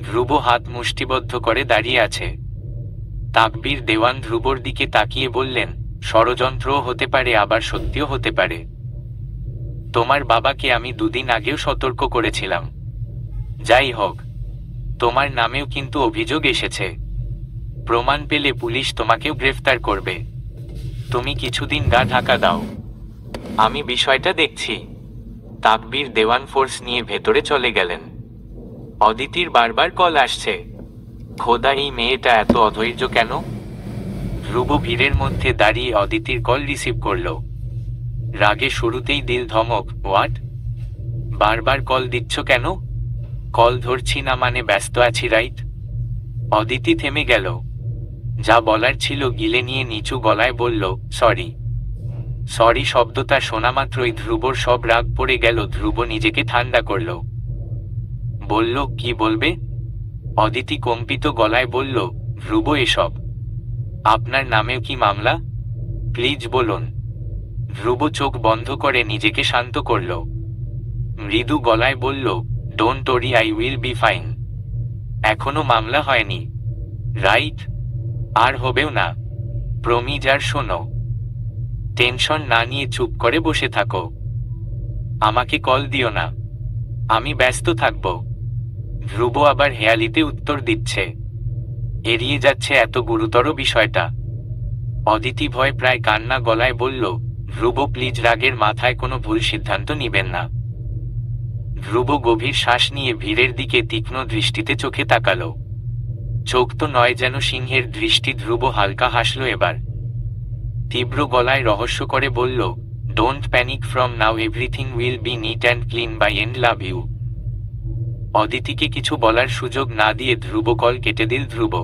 ধ্রুব হাত মুষ্টিবদ্ধ করে দাঁড়িয়ে আছে। তাকবীর দেওয়ান ধ্রুবর দিকে তাকিয়ে বললেন, ষড়যন্ত্রও হতে পারে, আবার সত্যিও হতে পারে। তোমার বাবাকে আমি 2 দিন আগেও সতর্ক করেছিলাম। যাই হোক, তোমার নামেও কিন্তু অভিযোগ এসেছে। প্রমাণ পেলে পুলিশ তোমাকেও গ্রেফতার করবে। তুমি কিছুদিন গা ঢাকা দাও, আমি বিষয়টা দেখছি। তাকবীর দেওয়ান ফোর্স নিয়ে ভেতরে চলে গেলেন। অদিতির বারবার কল আসছে। খোদা, এই মেয়েটা এত অধৈর্য কেন? ধ্রুব ভিড়ের মধ্যে দাঁড়িয়ে অদিতির কল রিসিভ করল। রাগে শুরুতেই দিল ধমক, হোয়াট? বারবার কল দিচ্ছ কেন? কল ধরছি না মানে ব্যস্ত আছি, রাইট? অদিতি থেমে গেল। যা বলার ছিল গিলে নিয়ে নিচু গলায় বলল, সরি। সরি শব্দটা শোনামাত্রই ধ্রুবর সব রাগ পড়ে গেল। ধ্রুব নিজেকে ঠান্ডা করল। বলল, কি বলবে? অদিতি কম্পিত গলায় বলল, ধ্রুব, এসব আপনার নামেও কি মামলা? প্লিজ বলুন। ধ্রুব চোখ বন্ধ করে নিজেকে শান্ত করল। মৃদু গলায় বলল, don't worry, I will be fine. এখনো মামলা হয়নি, রাইট? আর হবেও না। প্রমিজ, আর শোনো, টেনশন না নিয়ে চুপ করে বসে থাকো। আমাকে কল দিও না, আমি ব্যস্ত থাকব। ধ্রুব আবার হেয়ালিতে উত্তর দিচ্ছে, এড়িয়ে যাচ্ছে এত গুরুতর বিষয়টা। অদিতি ভয় প্রায় কান্না গলায় বলল, ধ্রুব প্লিজ, রাগের মাথায় কোনো ভুল সিদ্ধান্ত নিবেন না। ধ্রুব গভীর শ্বাস নিয়ে ভিড়ের দিকে তীক্ষ্ণ দৃষ্টিতে চোখে তাকালো। চোখ তো নয়, যেন সিংহের দৃষ্টি। ধ্রুব হালকা হাসল এবার। তীব্র গলায় রহস্য করে বলল, don't panic, from now everything will be neat and clean by end, love you. অদিতিকে কিছু বলার সুযোগ না দিয়ে ধ্রুব কল কেটে দিল। ধ্রুব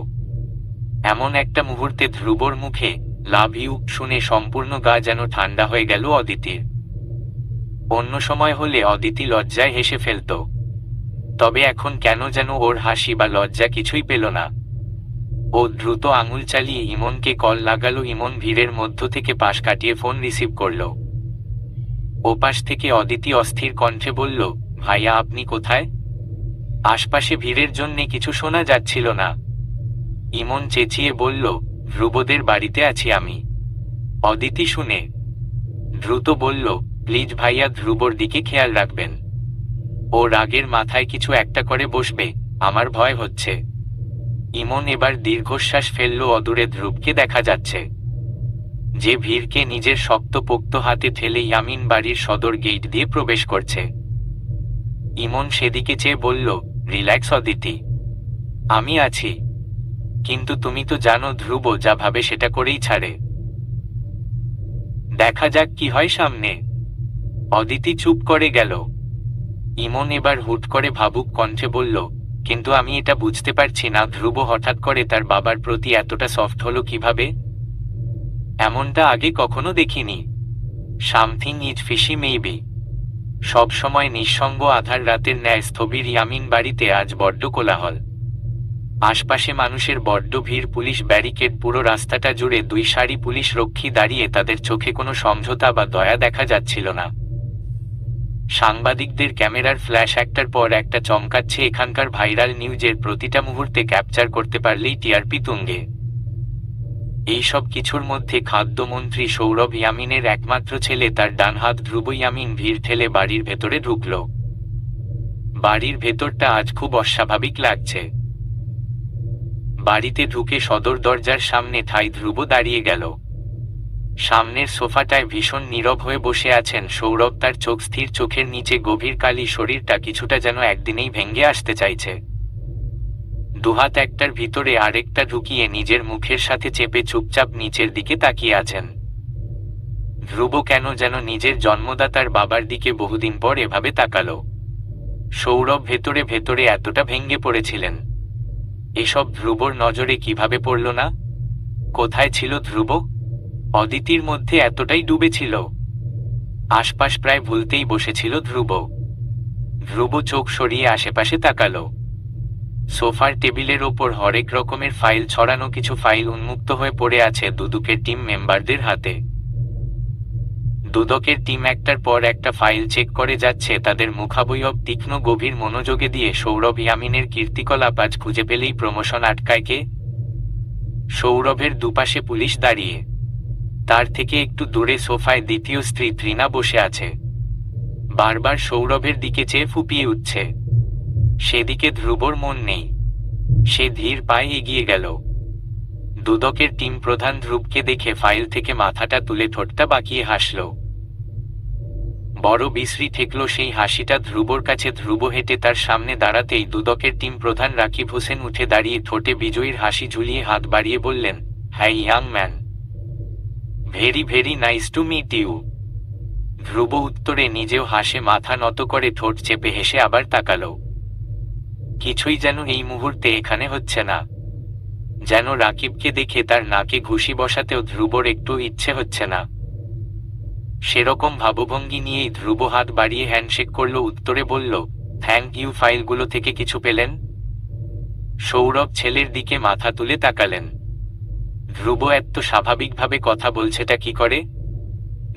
এমন একটা মুহূর্তে ধ্রুবর মুখে লাভ ইউ শুনে সম্পূর্ণ গা যেন ঠান্ডা হয়ে গেল অদিতির। অন্য সময় হলে অদিতি লজ্জায় হেসে ফেলত, তবে এখন কেন যেন ওর হাসি বা লজ্জা কিছুই পেল না। ও দ্রুত আঙুল চালিয়ে ইমনকে কল লাগালো। ইমন ভিড়ের মধ্য থেকে পাশ কাটিয়ে ফোন রিসিভ করল। ওপাশ থেকে অদিতি অস্থির কণ্ঠে বলল, ভাইয়া, আপনি কোথায়? আশপাশে ভিড়ের জন্যে কিছু শোনা যাচ্ছিল না। ইমন চেঁচিয়ে বলল, ধ্রুবদের বাড়িতে আছি আমি। অদিতি শুনে দ্রুত বলল, প্লিজ ভাইয়া, ধ্রুবর দিকে খেয়াল রাখবেন। ও রাগের মাথায় কিছু একটা করে বসবে, আমার ভয় হচ্ছে। ইমন এবার দীর্ঘশ্বাস ফেলল। অদূরে ধ্রুবকে দেখা যাচ্ছে, যে ভিড়কে নিজের শক্তপোক্ত হাতে ঠেলে ইয়ামিন বাড়ির সদর গেট দিয়ে প্রবেশ করছে। ইমন সেদিকে চেয়ে বলল, রিল্যাক্স অদিতি, আমি আছি। কিন্তু তুমি তো জানো ধ্রুব যা ভাবে সেটা করেই ছাড়ে। দেখা যাক কি হয় সামনে। অদিতি চুপ করে গেল। ইমন এবার হুট করে ভাবুক কণ্ঠে বলল, কিন্তু আমি এটা বুঝতে পারছি না, ধ্রুব হঠাৎ করে তার বাবার প্রতি এতটা সফট হলো কিভাবে? এমনটা আগে কখনো দেখিনি। Something is fishy maybe. সবসময় নিঃসঙ্গ আধার রাতের ন্যায় স্থবির ইয়ামিন বাড়িতে আজ বড্ড কোলাহল। আশপাশে মানুষের বড্ড ভিড়। পুলিশ ব্যারিকেড, পুরো রাস্তাটা জুড়ে 2 সারি পুলিশ রক্ষী দাঁড়িয়ে। তাদের চোখে কোনো সমঝোতা বা দয়া দেখা যাচ্ছিল না। সাংবাদিকদের ক্যামেরার ফ্ল্যাশ একটার পর একটা চমকাচ্ছে। এখানকার ভাইরাল নিউজের প্রতিটা মুহূর্তে ক্যাপচার করতে পারলেই টিআরপি তুঙ্গে। এইসব কিছুর মধ্যে খাদ্যমন্ত্রী সৌরভ ইয়ামিনের একমাত্র ছেলে, তার ডান হাত ধ্রুব ইয়ামিন ভিড় ঠেলে বাড়ির ভেতরে ঢুকল। বাড়ির ভেতরটা আজ খুব অস্বাভাবিক লাগছে। বাড়িতে ঢুকে সদর দরজার সামনে ঠাই ধ্রুব দাঁড়িয়ে গেল। সামনের সোফাটায় ভীষণ নীরব হয়ে বসে আছেন সৌরভ। তার চোখ স্থির, চোখের নিচে গভীর কালি। শরীরটা কিছুটা যেন একদিনেই ভেঙে আসতে চাইছে। দুহাত একটার ভিতরে আরেকটা ঢুকিয়ে নিজের মুখের সাথে চেপে চুপচাপ নিচের দিকে তাকিয়ে আছেন। ধ্রুব কেন যেন নিজের জন্মদাতার বাবার দিকে বহুদিন পর এভাবে তাকালো। সৌরভ ভেতরে ভেতরে এতটা ভেঙে পড়েছিলেন। এসব ধ্রুবর নজরে কিভাবে পড়ল না? কোথায় ছিল ধ্রুব? অদিতির মধ্যে এতটাই ডুবেছিল। আশপাশ প্রায় ভুলতেই বসেছিল ধ্রুব। ধ্রুব চোখ সরিয়ে আশেপাশে তাকালো। সোফার টেবিলের ওপর হরেক রকমের ফাইল ছড়ানো, কিছু ফাইল উন্মুক্ত হয়ে পড়ে আছে দুদকের টিম মেম্বারদের হাতে। দুদকের টিম একটার পর একটা ফাইল চেক করে যাচ্ছে, তাদের মুখাবয়ব তীক্ষ্ণ গভীর মনোযোগে দিয়ে। সৌরভ ইয়ামিনের কীর্তিকলাপ আজ খুঁজে পেলেই প্রমোশন আটকায় কে? সৌরভের দুপাশে পুলিশ দাঁড়িয়ে। তার থেকে একটু দূরে সোফায় দ্বিতীয় স্ত্রী ত্রিনা বসে আছে। বারবার সৌরভের দিকে চেয়ে ফুপিয়ে উঠছে। সেদিকে ধ্রুবর মন নেই। সে ধীর পায়ে এগিয়ে গেল। দুদকের টিম প্রধান ধ্রুবকে দেখে ফাইল থেকে মাথাটা তুলে ঠোঁটটা বাঁকিয়ে হাসল। বড় বিশ্রী ঠেকল সেই হাসিটা ধ্রুবর কাছে। ধ্রুব হেঁটে তার সামনে দাঁড়াতেই দুদকের টিম প্রধান রাকিব হোসেন উঠে দাঁড়িয়ে ঠোঁটে বিজয়ীর হাসি ঝুলিয়ে হাত বাড়িয়ে বললেন, hi young man, very very nice to meet you. Dhruba উত্তরে নিজেও হাসে মাথা নত করে ঠোঁট চেপে হেসে আবার তাকালো। কিছুই যেন এই মুহূর্তে এখানে হচ্ছে না। যেন রাকিবকে দেখে তার নাকে ঘুষি বসাতেও ধ্রুবর একটু ইচ্ছে হচ্ছে না। সেরকম ভাবভঙ্গি নিয়েই ধ্রুব হাত বাড়িয়ে হ্যান্ডশেক করল। উত্তরে বলল, থ্যাংক ইউ। ফাইলগুলো থেকে কিছু পেলেন? সৌরভ ছেলের দিকে মাথা তুলে তাকালেন। ধ্রুব এত স্বাভাবিকভাবে কথা বলছেটা কি করে?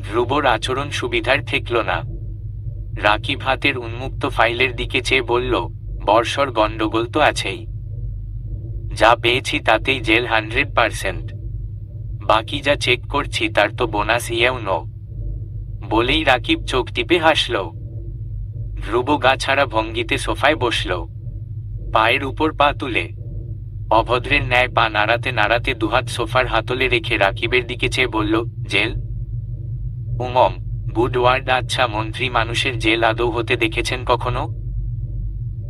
ধ্রুবর আচরণ সুবিধার ঠেকল না। রাকিব হাতের উন্মুক্ত ফাইলের দিকে চেয়ে বলল, বর্ষর গন্ডগোল তো আছেই। যা পেয়েছি তাতেই জেল 100%। বাকি যা চেক করছি তার তো বোনাস ইয়েও নো। বলেই রাকিব চোখ টিপে হাসল। ধ্রুব গা ছাড়া ভঙ্গিতে সোফায় বসল, পায়ের উপর পা তুলে। অভদ্রের ন্যায় পা নাড়াতে নাড়াতে দুহাত সোফার হাতলে রেখে রাকিবের দিকে চেয়ে বলল, জেল? উমম, গুড ওয়ার্ড। আচ্ছা মন্ত্রী মানুষের জেল আদৌ হতে দেখেছেন কখনো?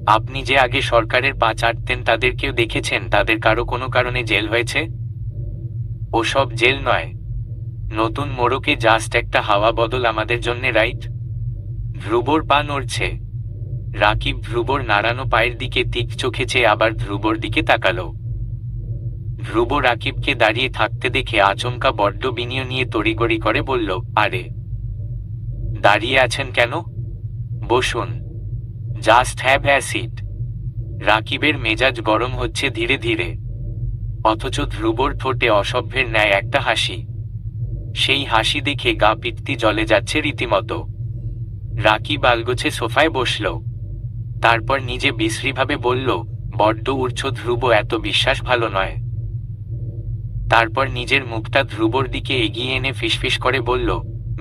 আপনি যে আগে সরকারের পা চাটতেন তাদেরকেও দেখেছেন তাদের কারো কোনো কারণে জেল হয়েছে? ওসব জেল নয়, নতুন মোড়কে জাস্ট একটা হাওয়া বদল আমাদের জন্যে, রাইট? ধ্রুবর পা নড়ছে। রাকিব ধ্রুবর নাড়ানো পায়ের দিকে তিক চোখে চেয়ে আবার ধ্রুবর দিকে তাকালো। ধ্রুব রাকিবকে দাঁড়িয়ে থাকতে দেখে আচমকা বড্ড বিনিয়োগ নিয়ে তড়িগড়ি করে বলল, আরে দাঁড়িয়ে আছেন কেন? বসুন, জাস্ট হ্যাভ অ্যা সিট। রাকিবের মেজাজ গরম হচ্ছে ধীরে ধীরে, অথচ ধ্রুবর ঠোঁটে অসভ্যের ন্যায় একটা হাসি। সেই হাসি দেখে গা পিত্তি জ্বলে যাচ্ছে রীতিমতো। রাকিব আলগোছে সোফায় বসল, তারপর নিজে বিশ্রীভাবে বলল, বড্ড উড়ছ ধ্রুব, এত বিশ্বাস ভালো নয়। তারপর নিজের মুখটা ধ্রুবর দিকে এগিয়ে এনে ফিসফিস করে বলল,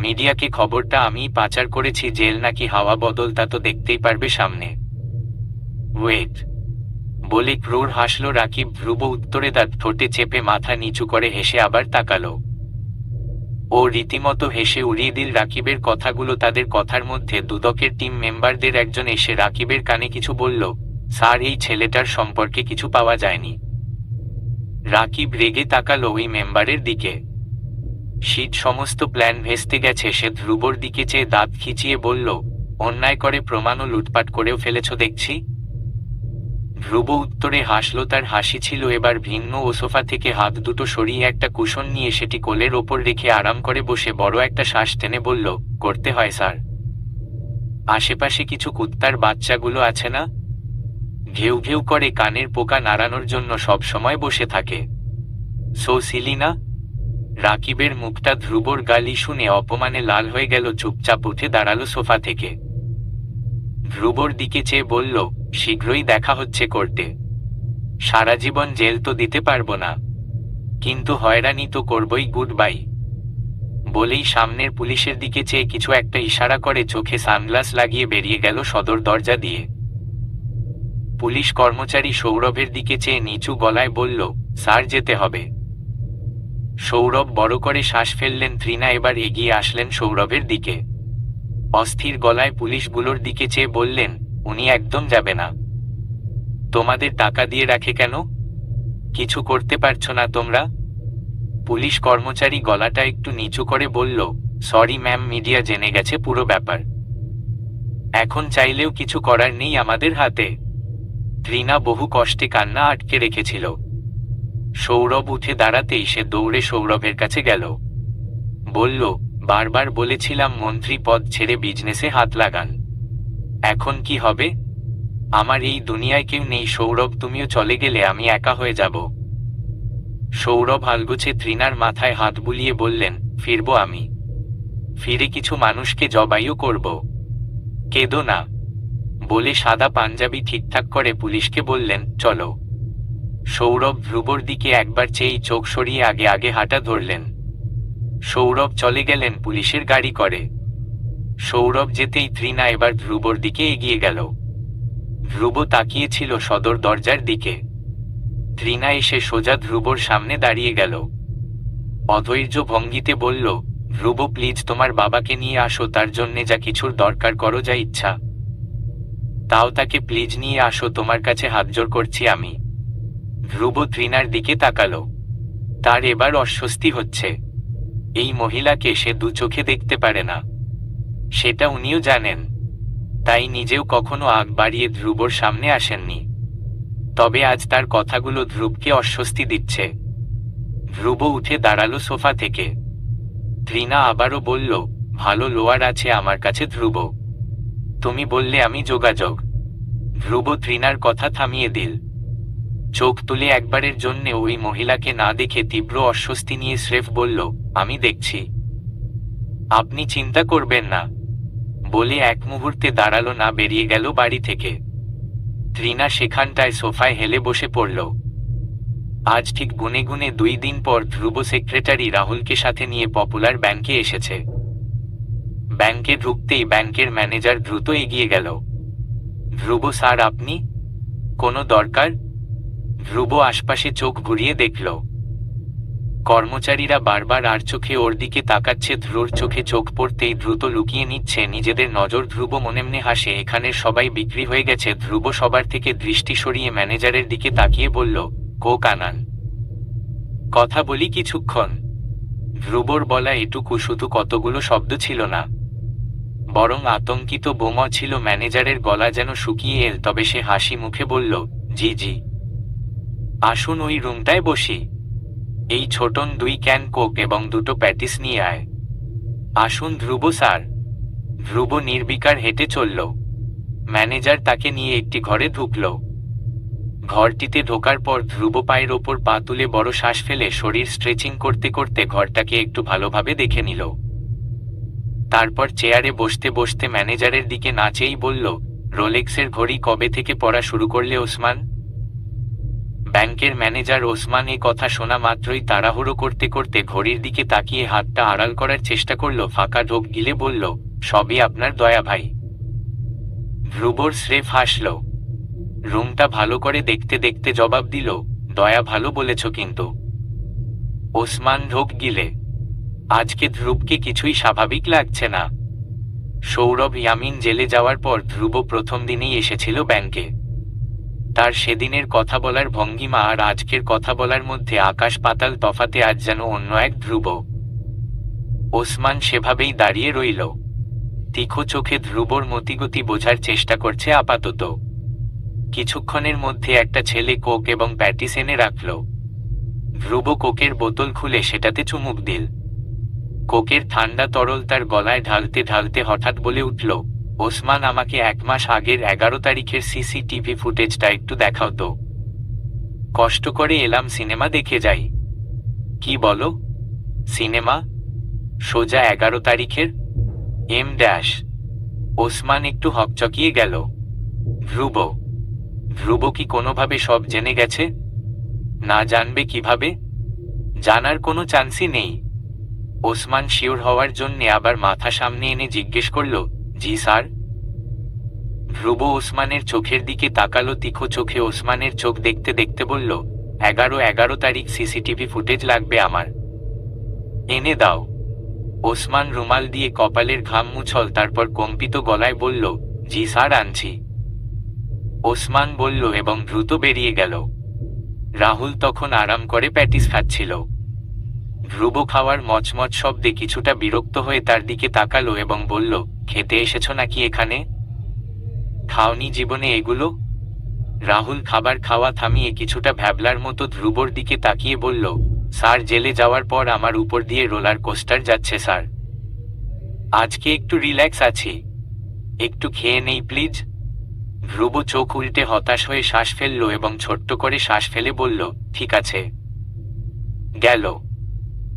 মিডিয়াকে খবরটা আমিই পাচার করেছি, জেল নাকি হাওয়া বদল তা তো দেখতেই পারবে সামনে। ওয়েট, বলে ক্রূর হাসল রাকিব। ধ্রুব উত্তরে দাঁত ঠোঁটে চেপে মাথা নিচু করে হেসে আবার তাকালো। ও রীতিমতো হেসে উড়িয়ে দিল রাকিবের কথাগুলো। তাদের কথার মধ্যে দুদকের টিম মেম্বারদের একজন এসে রাকিবের কানে কিছু বলল, স্যার এই ছেলেটার সম্পর্কে কিছু পাওয়া যায়নি। রাকিব রেগে তাকালো ওই মেম্বারের দিকে। শীত সমস্ত প্ল্যান ভেস্তে গেছে। সে ধ্রুবর দিকে চেয়ে দাঁত খিচিয়ে বলল, অন্যায় করে প্রমাণও লুটপাট করেও ফেলেছ দেখছি। ধ্রুব উত্তরে হাসল। তার হাসি ছিল এবার ভিন্ন। ও সোফা থেকে হাত দুটো সরিয়ে একটা কুশন নিয়ে সেটি কোলের ওপর রেখে আরাম করে বসে বড় একটা শ্বাস টেনে বলল, করতে হয় স্যার। আশেপাশে কিছু কুত্তার বাচ্চাগুলো আছে না, ঘেউ ঘেউ করে কানের পোকা নাড়ানোর জন্য সব সময় বসে থাকে। সো সিলি না? রাকিবের মুখটা ধ্রুবর গালি শুনে অপমানে লাল হয়ে গেল। চুপচাপ উঠে দাঁড়ালো সোফা থেকে। ধ্রুবর দিকে চেয়ে বলল, শীঘ্রই দেখা হচ্ছে কোর্টে। সারা জীবন জেল তো দিতে পারবো না, কিন্তু হয়রানি তো করবই। Good bye. বলেই সামনের পুলিশের দিকে চেয়ে কিছু একটা ইশারা করে চোখে সানগ্লাস লাগিয়ে বেরিয়ে গেল সদর দরজা দিয়ে। পুলিশ কর্মচারী সৌরভের দিকে চেয়ে নিচু গলায় বলল, স্যার যেতে হবে। সৌরভ বড় করে শ্বাস ফেললেন। ত্রিনা এবার এগিয়ে আসলেন সৌরভের দিকে। অস্থির গলায় পুলিশগুলোর দিকে চেয়ে বললেন, উনি একদম যাবে না। তোমাদের টাকা দিয়ে রাখে কেন? কিছু করতে পারছো না তোমরা? পুলিশ কর্মচারী গলাটা একটু নিচু করে বলল, সরি ম্যাম, মিডিয়া জেনে গেছে পুরো ব্যাপার। এখন চাইলেও কিছু করার নেই আমাদের হাতে। ত্রিনা বহু কষ্টে কান্না আটকে রেখেছিল। সৌরভ উঠে দাঁড়াতেই সে দৌড়ে সৌরভের কাছে গেল। বলল, বারবার বলেছিলাম মন্ত্রী পদ ছেড়ে বিজনেসে হাত লাগান। এখন কি হবে? আমার এই দুনিয়ায় কেউ নেই সৌরভ, তুমিও চলে গেলে আমি একা হয়ে যাব। সৌরভ আলগোছে ত্রিনার মাথায় হাত বুলিয়ে বললেন, ফিরবো আমি। ফিরে কিছু মানুষকে জবাইও করব। কেঁদো না। বলে সাদা পাঞ্জাবি ঠিকঠাক করে পুলিশকে বললেন, চলো। সৌরভ ধ্রুবর দিকে একবার চেয়েই চোখ সরিয়ে আগে আগে হাঁটা ধরলেন। সৌরভ চলে গেলেন পুলিশের গাড়ি করে। সৌরভ যেতেই ত্রিনা এবার ধ্রুবর দিকে এগিয়ে গেল। ধ্রুব তাকিয়েছিল সদর দরজার দিকে। ত্রিনা এসে সোজা ধ্রুবর সামনে দাঁড়িয়ে গেল। অধৈর্য ভঙ্গিতে বলল, ধ্রুব প্লিজ তোমার বাবাকে নিয়ে আসো, তার জন্যে যা কিছুর দরকার করো, যা ইচ্ছা তাও তাকে প্লিজ নিয়ে আসো, তোমার কাছে হাতজোড় করছি আমি। ধ্রুব ত্রিনার দিকে তাকালো। তার এবার অস্বস্তি হচ্ছে। এই মহিলাকে সে দু চোখে দেখতে পারে না, সেটা উনিও জানেন। তাই নিজেও কখনো আগ বাড়িয়ে ধ্রুবর সামনে আসেননি। তবে আজ তার কথাগুলো ধ্রুবকে অস্বস্তি দিচ্ছে। ধ্রুব উঠে দাঁড়ালো সোফা থেকে। ত্রিনা আবারও বলল, ভালো লোয়ার আছে আমার কাছে ধ্রুব, তুমি বললে আমি যোগাযোগ। ধ্রুব ত্রিনার কথা থামিয়ে দিল। চোখ তুলে একবারের জন্য ওই মহিলাকে না দেখে তীব্র অস্বস্তি নিয়ে স্রেফ বলল, আমি দেখছি, আপনি চিন্তা করবেন না। বলে এক মুহূর্তে দাঁড়ালো না, বেরিয়ে গেল বাড়ি থেকে। ত্রিনা সেখানটায় সোফায় হেলে বসে পড়ল। আজ ঠিক গুনে গুনে 2 দিন পর ধ্রুব সেক্রেটারি রাহুলকে সাথে নিয়ে পপুলার ব্যাংকে এসেছে। ব্যাংকে ঢুকতেই ব্যাংকের ম্যানেজার দ্রুত এগিয়ে গেল। ধ্রুব স্যার, আপনি? কোনো দরকার? ধ্রুব আশপাশে চোখ ঘুরিয়ে দেখল। কর্মচারীরা বারবার আর চোখে ওর দিকে তাকাচ্ছে। ধ্রুর চোখে চোখ পড়তেই দ্রুত লুকিয়ে নিচ্ছে নিজেদের নজর। ধ্রুব মনেমনে হাসে, এখানের সবাই বিক্রি হয়ে গেছে। ধ্রুব সবার থেকে দৃষ্টি সরিয়ে ম্যানেজারের দিকে তাকিয়ে বলল, কোক আনান, কথা বলি কিছুক্ষণ। ধ্রুবর বলা এটুকু শুধু কতগুলো শব্দ ছিল না, বরং আতঙ্কিত বোমা ছিল। ম্যানেজারের গলা যেন শুকিয়ে এল। তবে সে হাসি মুখে বলল, জি জি, আসুন ওই রুমটায় বসি। এই ছোটন 2 ক্যান কোক এবং 2টো প্যাটিস নিয়ে আয়। আসুন ধ্রুব স্যার। ধ্রুব নির্বিকার হেঁটে চলল। ম্যানেজার তাকে নিয়ে একটি ঘরে ঢুকল। ঘরটিতে ঢোকার পর ধ্রুব পায়ের ওপর পা তুলে বড় শ্বাস ফেলে শরীর স্ট্রেচিং করতে করতে ঘরটাকে একটু ভালোভাবে দেখে নিল। তারপর চেয়ারে বসতে বসতে ম্যানেজারের দিকে না চেয়েই বলল, রোলেক্সের ঘড়ি কবে থেকে পরা শুরু করলে ওসমান? ব্যাংকের ম্যানেজার ওসমান এ কথা শোনা মাত্রই তাড়াহুড়ো করতে করতে ঘড়ির দিকে তাকিয়ে হাতটা আড়াল করার চেষ্টা করল। ফাঁকা ঢোক গিলে বলল, সবই আপনার দয়া ভাই। ধ্রুবর স্রেফ হাসল। রুমটা ভালো করে দেখতে দেখতে জবাব দিল, দয়া ভালো বলেছ কিন্তু। ওসমান ঢোক গিলে। আজকে ধ্রুবকে কিছুই স্বাভাবিক লাগছে না। সৌরভ ইয়ামিন জেলে যাওয়ার পর ধ্রুব প্রথম দিনেই এসেছিল ব্যাংকে। তার সেদিনের কথা বলার ভঙ্গিমা আর আজকের কথা বলার মধ্যে আকাশ পাতাল তফাতে। আজ যেন অন্য এক ধ্রুব। ওসমান সেভাবেই দাঁড়িয়ে রইল, তীক্ষ্ণ চোখে ধ্রুবর মতিগতি বোঝার চেষ্টা করছে আপাতত। কিছুক্ষণের মধ্যে একটা ছেলে কোক এবং প্যাটিস এনে রাখল। ধ্রুব কোকের বোতল খুলে সেটাতে চুমুক দিল। কোকের ঠান্ডা তরল তার গলায় ঢালতে ঢালতে হঠাৎ বলে উঠল, ওসমান, আমাকে 1 মাস আগের 11 তারিখের সিসিটিভি ফুটেজটা একটু দেখাও তো। কষ্ট করে এলাম, সিনেমা দেখে যাই। কি বলো? সিনেমা? সোজা 11 তারিখের? M dash. ওসমান একটু হকচকিয়ে গেল। ধ্রুব? ধ্রুব কি কোনোভাবে সব জেনে গেছে? না জানবে কিভাবে? জানার কোনো চান্সই নেই। ওসমান শিওর হওয়ার জন্যে আবার মাথা সামনে এনে জিজ্ঞেস করল, জি স্যার। ধ্রুব ওসমানের চোখের দিকে তাকালো তীক্ষ্ণ চোখে। ওসমানের চোখ দেখতে দেখতে বলল, 11 তারিখ সিসিটিভি ফুটেজ লাগবে আমার। এনে দাও। ওসমান রুমাল দিয়ে কপালের ঘাম মুছল, তারপর কম্পিত গলায় বলল, জি স্যার, আনছি। ওসমান বলল এবং দ্রুত বেরিয়ে গেল। রাহুল তখন আরাম করে প্যাটিস খাচ্ছিল। ধ্রুব খাওয়ার মচমচ শব্দে কিছুটা বিরক্ত হয়ে তার দিকে তাকালো এবং বলল, খেতে এসেছো নাকি এখানে? খাওনি জীবনে এগুলো? রাহুল খাবার খাওয়া থামিয়ে কিছুটা ভ্যাবলার মতো ধ্রুবর দিকে তাকিয়ে বলল, স্যার জেলে যাওয়ার পর আমার উপর দিয়ে রোলার কোস্টার যাচ্ছে স্যার। আজকে একটু রিল্যাক্স আছি, একটু খেয়ে নেই প্লিজ। ধ্রুব চোখ উল্টে হতাশ হয়ে শ্বাস ফেলল এবং ছোট্ট করে শ্বাস ফেলে বলল, ঠিক আছে। গেল।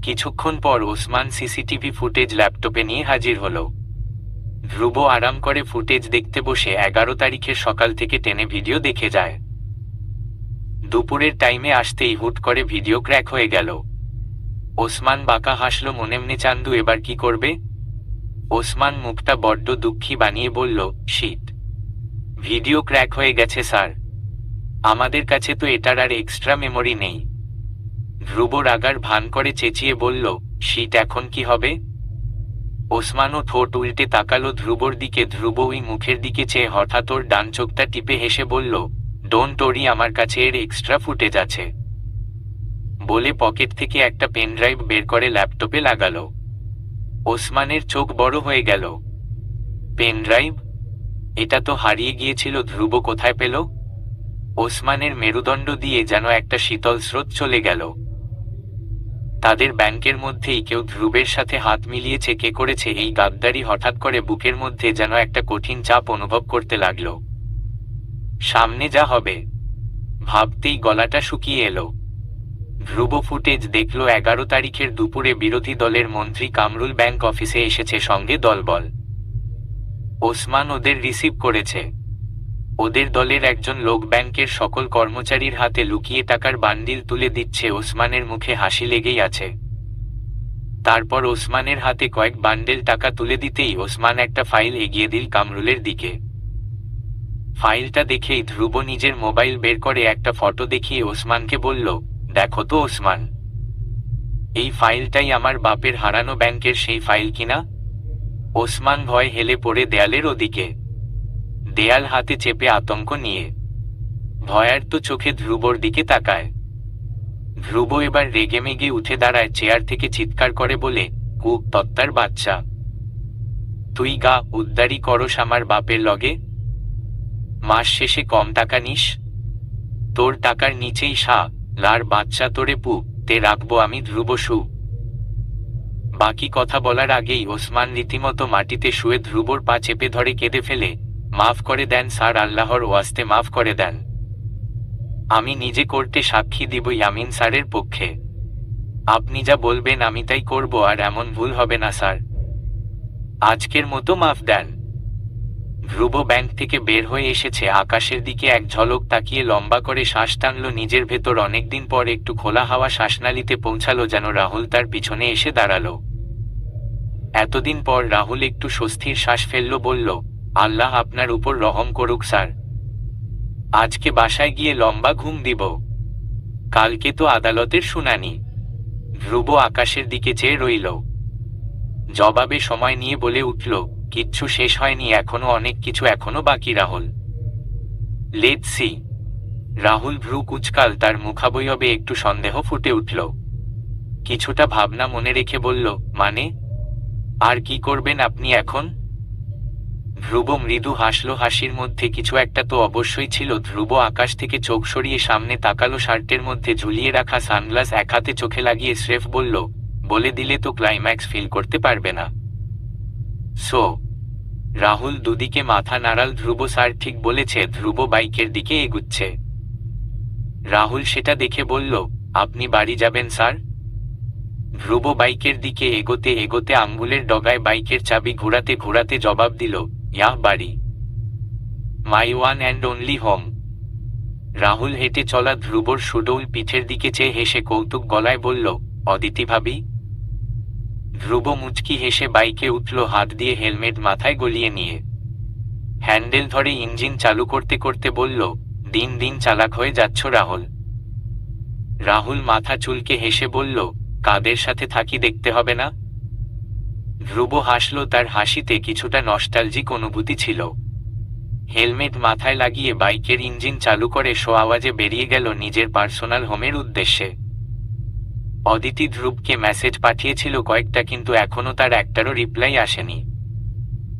কিছুক্ষণ পর ওসমান সিসিটিভি ফুটেজ ল্যাপটপে নিয়ে হাজির হলো। ধ্রুব আরাম করে ফুটেজ দেখতে বসে 11 তারিখের সকাল থেকে টেনে ভিডিও দেখে যায়। দুপুরের টাইমে আসতেই হুট করে ভিডিও ক্র্যাক হয়ে গেল। ওসমান বাঁকা হাসল মনে মনে, চান্দু এবার কি করবে? ওসমান মুখটা বড্ড দুঃখী বানিয়ে বলল, শিট, ভিডিও ক্র্যাক হয়ে গেছে স্যার, আমাদের কাছে তো এটার আর এক্সট্রা মেমোরি নেই। ধ্রুব রাগার ভান করে চেঁচিয়ে বলল, শিট, এখন কি হবে? ওসমানও ঠোঁট উল্টে তাকালো ধ্রুবর দিকে। ধ্রুব ওই মুখের দিকে চেয়ে হঠাৎ ওর ডান চোখটা টিপে হেসে বলল, ডোন্ট ওরি, আমার কাছে এর এক্সট্রা ফুটেজ আছে। বলে পকেট থেকে একটা পেন ড্রাইভ বের করে ল্যাপটপে লাগালো। ওসমানের চোখ বড় হয়ে গেল। Pen drive? এটা তো হারিয়ে গিয়েছিল। ধ্রুব কোথায় পেল? ওসমানের মেরুদণ্ড দিয়ে যেন একটা শীতল স্রোত চলে গেল। তাদের ব্যাংকের মধ্যেই কেউ ধ্রুবের সাথে হাত মিলিয়েছে। কে করেছে এই গাদ্দারি? হঠাৎ করে বুকের মধ্যে যেন একটা কঠিন চাপ অনুভব করতে লাগল। সামনে যা হবে ভাবতেই গলাটা শুকিয়ে এলো। ধ্রুব ফুটেজ দেখল 11 তারিখের দুপুরে বিরোধী দলের মন্ত্রী কামরুল ব্যাংক অফিসে এসেছে, সঙ্গে দলবল। ওসমান ওদের রিসিভ করেছে। ওদের দলের একজন লোক ব্যাংকের সকল কর্মচারীর হাতে লুকিয়ে টাকার বান্ডিল তুলে দিচ্ছে। ওসমানের মুখে হাসি লেগেই আছে। তারপর ওসমানের হাতে কয়েক বান্ডেল টাকা তুলে দিতেই ওসমান একটা ফাইল এগিয়ে দিল কামরুলের দিকে। ফাইলটা দেখেই ধ্রুব নিজের মোবাইল বের করে একটা ফটো দেখিয়ে ওসমানকে বলল, দেখো তো ওসমান, এই ফাইলটাই আমার বাপের হারানো ব্যাংকের সেই ফাইল কিনা? ওসমান ভয় হেলে পড়ে দেয়ালের ওদিকে, দেয়াল হাতে চেপে আতঙ্ক নিয়ে ভয়ার্ত চোখে ধ্রুবর দিকে তাকায়। ধ্রুব এবার রেগেমেগে উঠে দাঁড়ায় চেয়ার থেকে, চিৎকার করে বলে, তত্তার বাচ্চা, তুই গা উদ্ধারি করস আমার বাপের লগে? মাস শেষে কম টাকা নিস? তোর টাকার নিচেই লার বাচ্চা তোরে তে রাখবো আমি ধ্রুব সু। বাকি কথা বলার আগেই ওসমান রীতিমতো মাটিতে শুয়ে ধ্রুবর পা চেপে ধরে কেঁদে ফেলে, মাফ করে দেন স্যার, আল্লাহর ওয়াস্তে মাফ করে দেন। আমি নিজে কোর্টে সাক্ষী দিব ইয়ামিন স্যারের পক্ষে। আপনি যা বলবেন আমি তাই করব, আর এমন ভুল হবে না স্যার, আজকের মতো মাফ দেন। ধ্রুব ব্যাংক থেকে বের হয়ে এসেছে। আকাশের দিকে এক ঝলক তাকিয়ে লম্বা করে শ্বাস টানল নিজের ভেতর। অনেকদিন পর একটু খোলা হাওয়া শ্বাসনালীতে পৌঁছালো, যেন রাহুল তার পিছনে এসে দাঁড়ালো। এতদিন পর রাহুল একটু স্বস্তির শ্বাস ফেলল, বলল, আল্লাহ আপনার উপর রহম করুক স্যার, আজকে বাসায় গিয়ে লম্বা ঘুম দিব, কালকে তো আদালতের শুনানি। ধ্রুব আকাশের দিকে চেয়ে রইল। জবাবে সময় নিয়ে বলে উঠল, কিচ্ছু শেষ হয়নি, এখনো অনেক কিছু এখনো বাকি রাহুল, লেটস সি। রাহুল ভ্রু কুচকাল, তার মুখাবয়বে একটু সন্দেহ ফুটে উঠল। কিছুটা ভাবনা মনে রেখে বলল, মানে আর কি করবেন আপনি এখন? ধ্রুব মৃদু হাসল, হাসির মধ্যে কিছু একটা তো অবশ্যই ছিল। ধ্রুব আকাশ থেকে চোখ সরিয়ে সামনে তাকালো। শার্টের মধ্যে ঝুলিয়ে রাখা সানগ্লাস এক হাতে চোখে লাগিয়ে স্রেফ বলল, বলে দিলে তো ক্লাইম্যাক্স ফিল করতে পারবে না। সো রাহুল দুদিকে মাথা নাড়াল। ধ্রুব স্যার ঠিক বলেছে। ধ্রুব বাইকের দিকে এগুচ্ছে। রাহুল সেটা দেখে বলল, আপনি বাড়ি যাবেন স্যার? ধ্রুব বাইকের দিকে এগোতে এগোতে আঙ্গুলের ডগায় বাইকের চাবি ঘোরাতে ঘোরাতে জবাব দিল, ইয়াহ, বাড়ি, মাই one and only home. Rahul হেঁটে চলা ধ্রুবর সুডৌল পিঠের দিকে চেয়ে হেসে কৌতুক গলায় বলল, অদিতি ভাবি। ধ্রুব মুচকি হেসে বাইকে উঠল, হাত দিয়ে হেলমেট মাথায় গলিয়ে নিয়ে। হ্যান্ডেল ধরে ইঞ্জিন চালু করতে করতে বলল, দিন দিন চালাক হয়ে যাচ্ছ রাহুল। রাহুল মাথা চুলকে হেসে বলল, কাদের সাথে থাকি দেখতে হবে না? ধ্রুব হাসল, তার হাসিতে কিছুটা নস্টালজিক অনুভূতি ছিল। হেলমেট মাথায় লাগিয়ে বাইকের ইঞ্জিন চালু করে শো আওয়াজে বেরিয়ে গেল নিজের পার্সোনাল হোমের উদ্দেশ্যে। অদিতি ধ্রুবকে মেসেজ পাঠিয়েছিল কয়েকটা, কিন্তু এখনো তার একটারও রিপ্লাই আসেনি।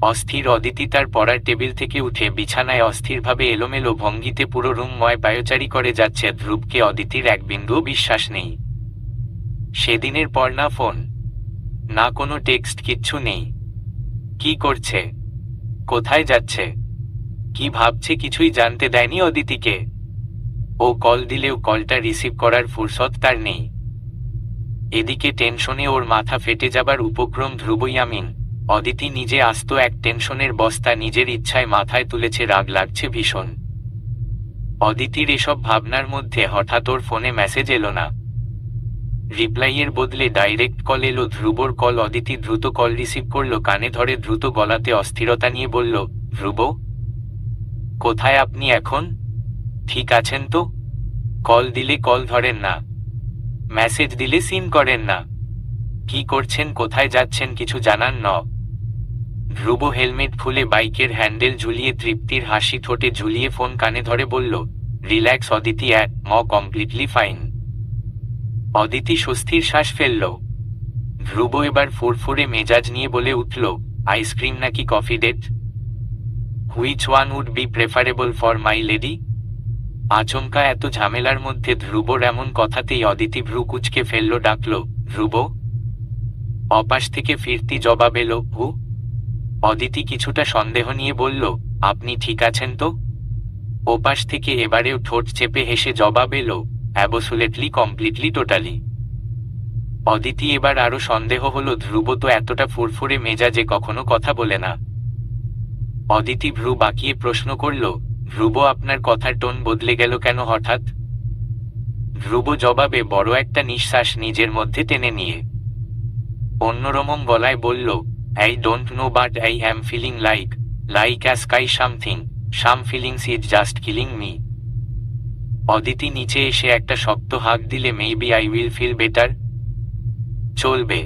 অস্থির অদিতি তার পড়ার টেবিল থেকে উঠে বিছানায় অস্থিরভাবে এলোমেলো ভঙ্গিতে পুরো রুমময় পায়চারি করে যাচ্ছে। ধ্রুবকে অদিতির এক বিন্দুও বিশ্বাস নেই। সেদিনের পর না ফোন, না কোনো টেক্সট, কিচ্ছু নেই। কি করছে, কোথায় যাচ্ছে, কি ভাবছে, কিছুই জানতে দেয়নি অদিতিকে। ও কল দিলেও কলটা রিসিভ করার ফুরসত তার নেই। এদিকে টেনশনে ওর মাথা ফেটে যাবার উপক্রম। ধ্রুবয়ামিন অদিতি নিজে আস্ত এক টেনশনের বস্তা নিজের ইচ্ছায় মাথায় তুলেছে, রাগ লাগছে ভীষণ। অদিতির এসব ভাবনার মধ্যে হঠাৎ ওর ফোনে মেসেজ এলো না। রিপ্লাইয়ের বদলে ডাইরেক্ট কল এলো। ধ্রুবর কল। অদিতি দ্রুত কল রিসিভ করলো, কানে ধরে দ্রুত গলাতে অস্থিরতা নিয়ে বলল, ধ্রুব, কোথায় আপনি এখন? ঠিক আছেন তো? কল দিলে কল ধরেন না, মেসেজ দিলে সিন করেন না। কি করছেন, কোথায় যাচ্ছেন, কিছু জানান ন? ধ্রুব হেলমেট খুলে বাইকের হ্যান্ডেল ঝুলিয়ে তৃপ্তির হাসি ঠোঁটে ঝুলিয়ে ফোন কানে ধরে বলল, relax Aditi, completely fine. Aditi স্বস্তির শ্বাস ফেলল। ধ্রুব এবার ফুরফুরে মেজাজ নিয়ে বলে উঠল, আইসক্রিম নাকি coffee date? Which one would be preferable for my lady? আচমকা এত ঝামেলার মধ্যে ধ্রুবর এমন কথাতেই অদিতি ভ্রু কুচকে ফেলল। ডাকল, ধ্রুব। অপাশ থেকে ফিরতি জবাব এলো, হু। অদিতি কিছুটা সন্দেহ নিয়ে বলল, আপনি ঠিক আছেন তো? ওপাশ থেকে এবারেও ঠোঁট চেপে হেসে জবাব এলো, অ্যাবসোলিউটলি, কমপ্লিটলি, টোটালি। অদিতি এবার আরো সন্দেহ হলো, ধ্রুব তো এতটা ফুরফুরে মেজাজে কখনো কথা বলে না। অদিতি ভ্রু বাঁকিয়ে প্রশ্ন করল, ধ্রুব, আপনার কথার টোন বদলে গেল কেন হঠাৎ? ধ্রুব জবাবে বড় একটা নিঃশ্বাস নিজের মধ্যে টেনে নিয়ে অন্যরকম গলায় বলল, I don't know, but I am feeling like a sky something, some feelings is just killing me. Aditi নিচে এসে একটা শক্ত হাঁক দিলে, maybe I will feel better. চলবে।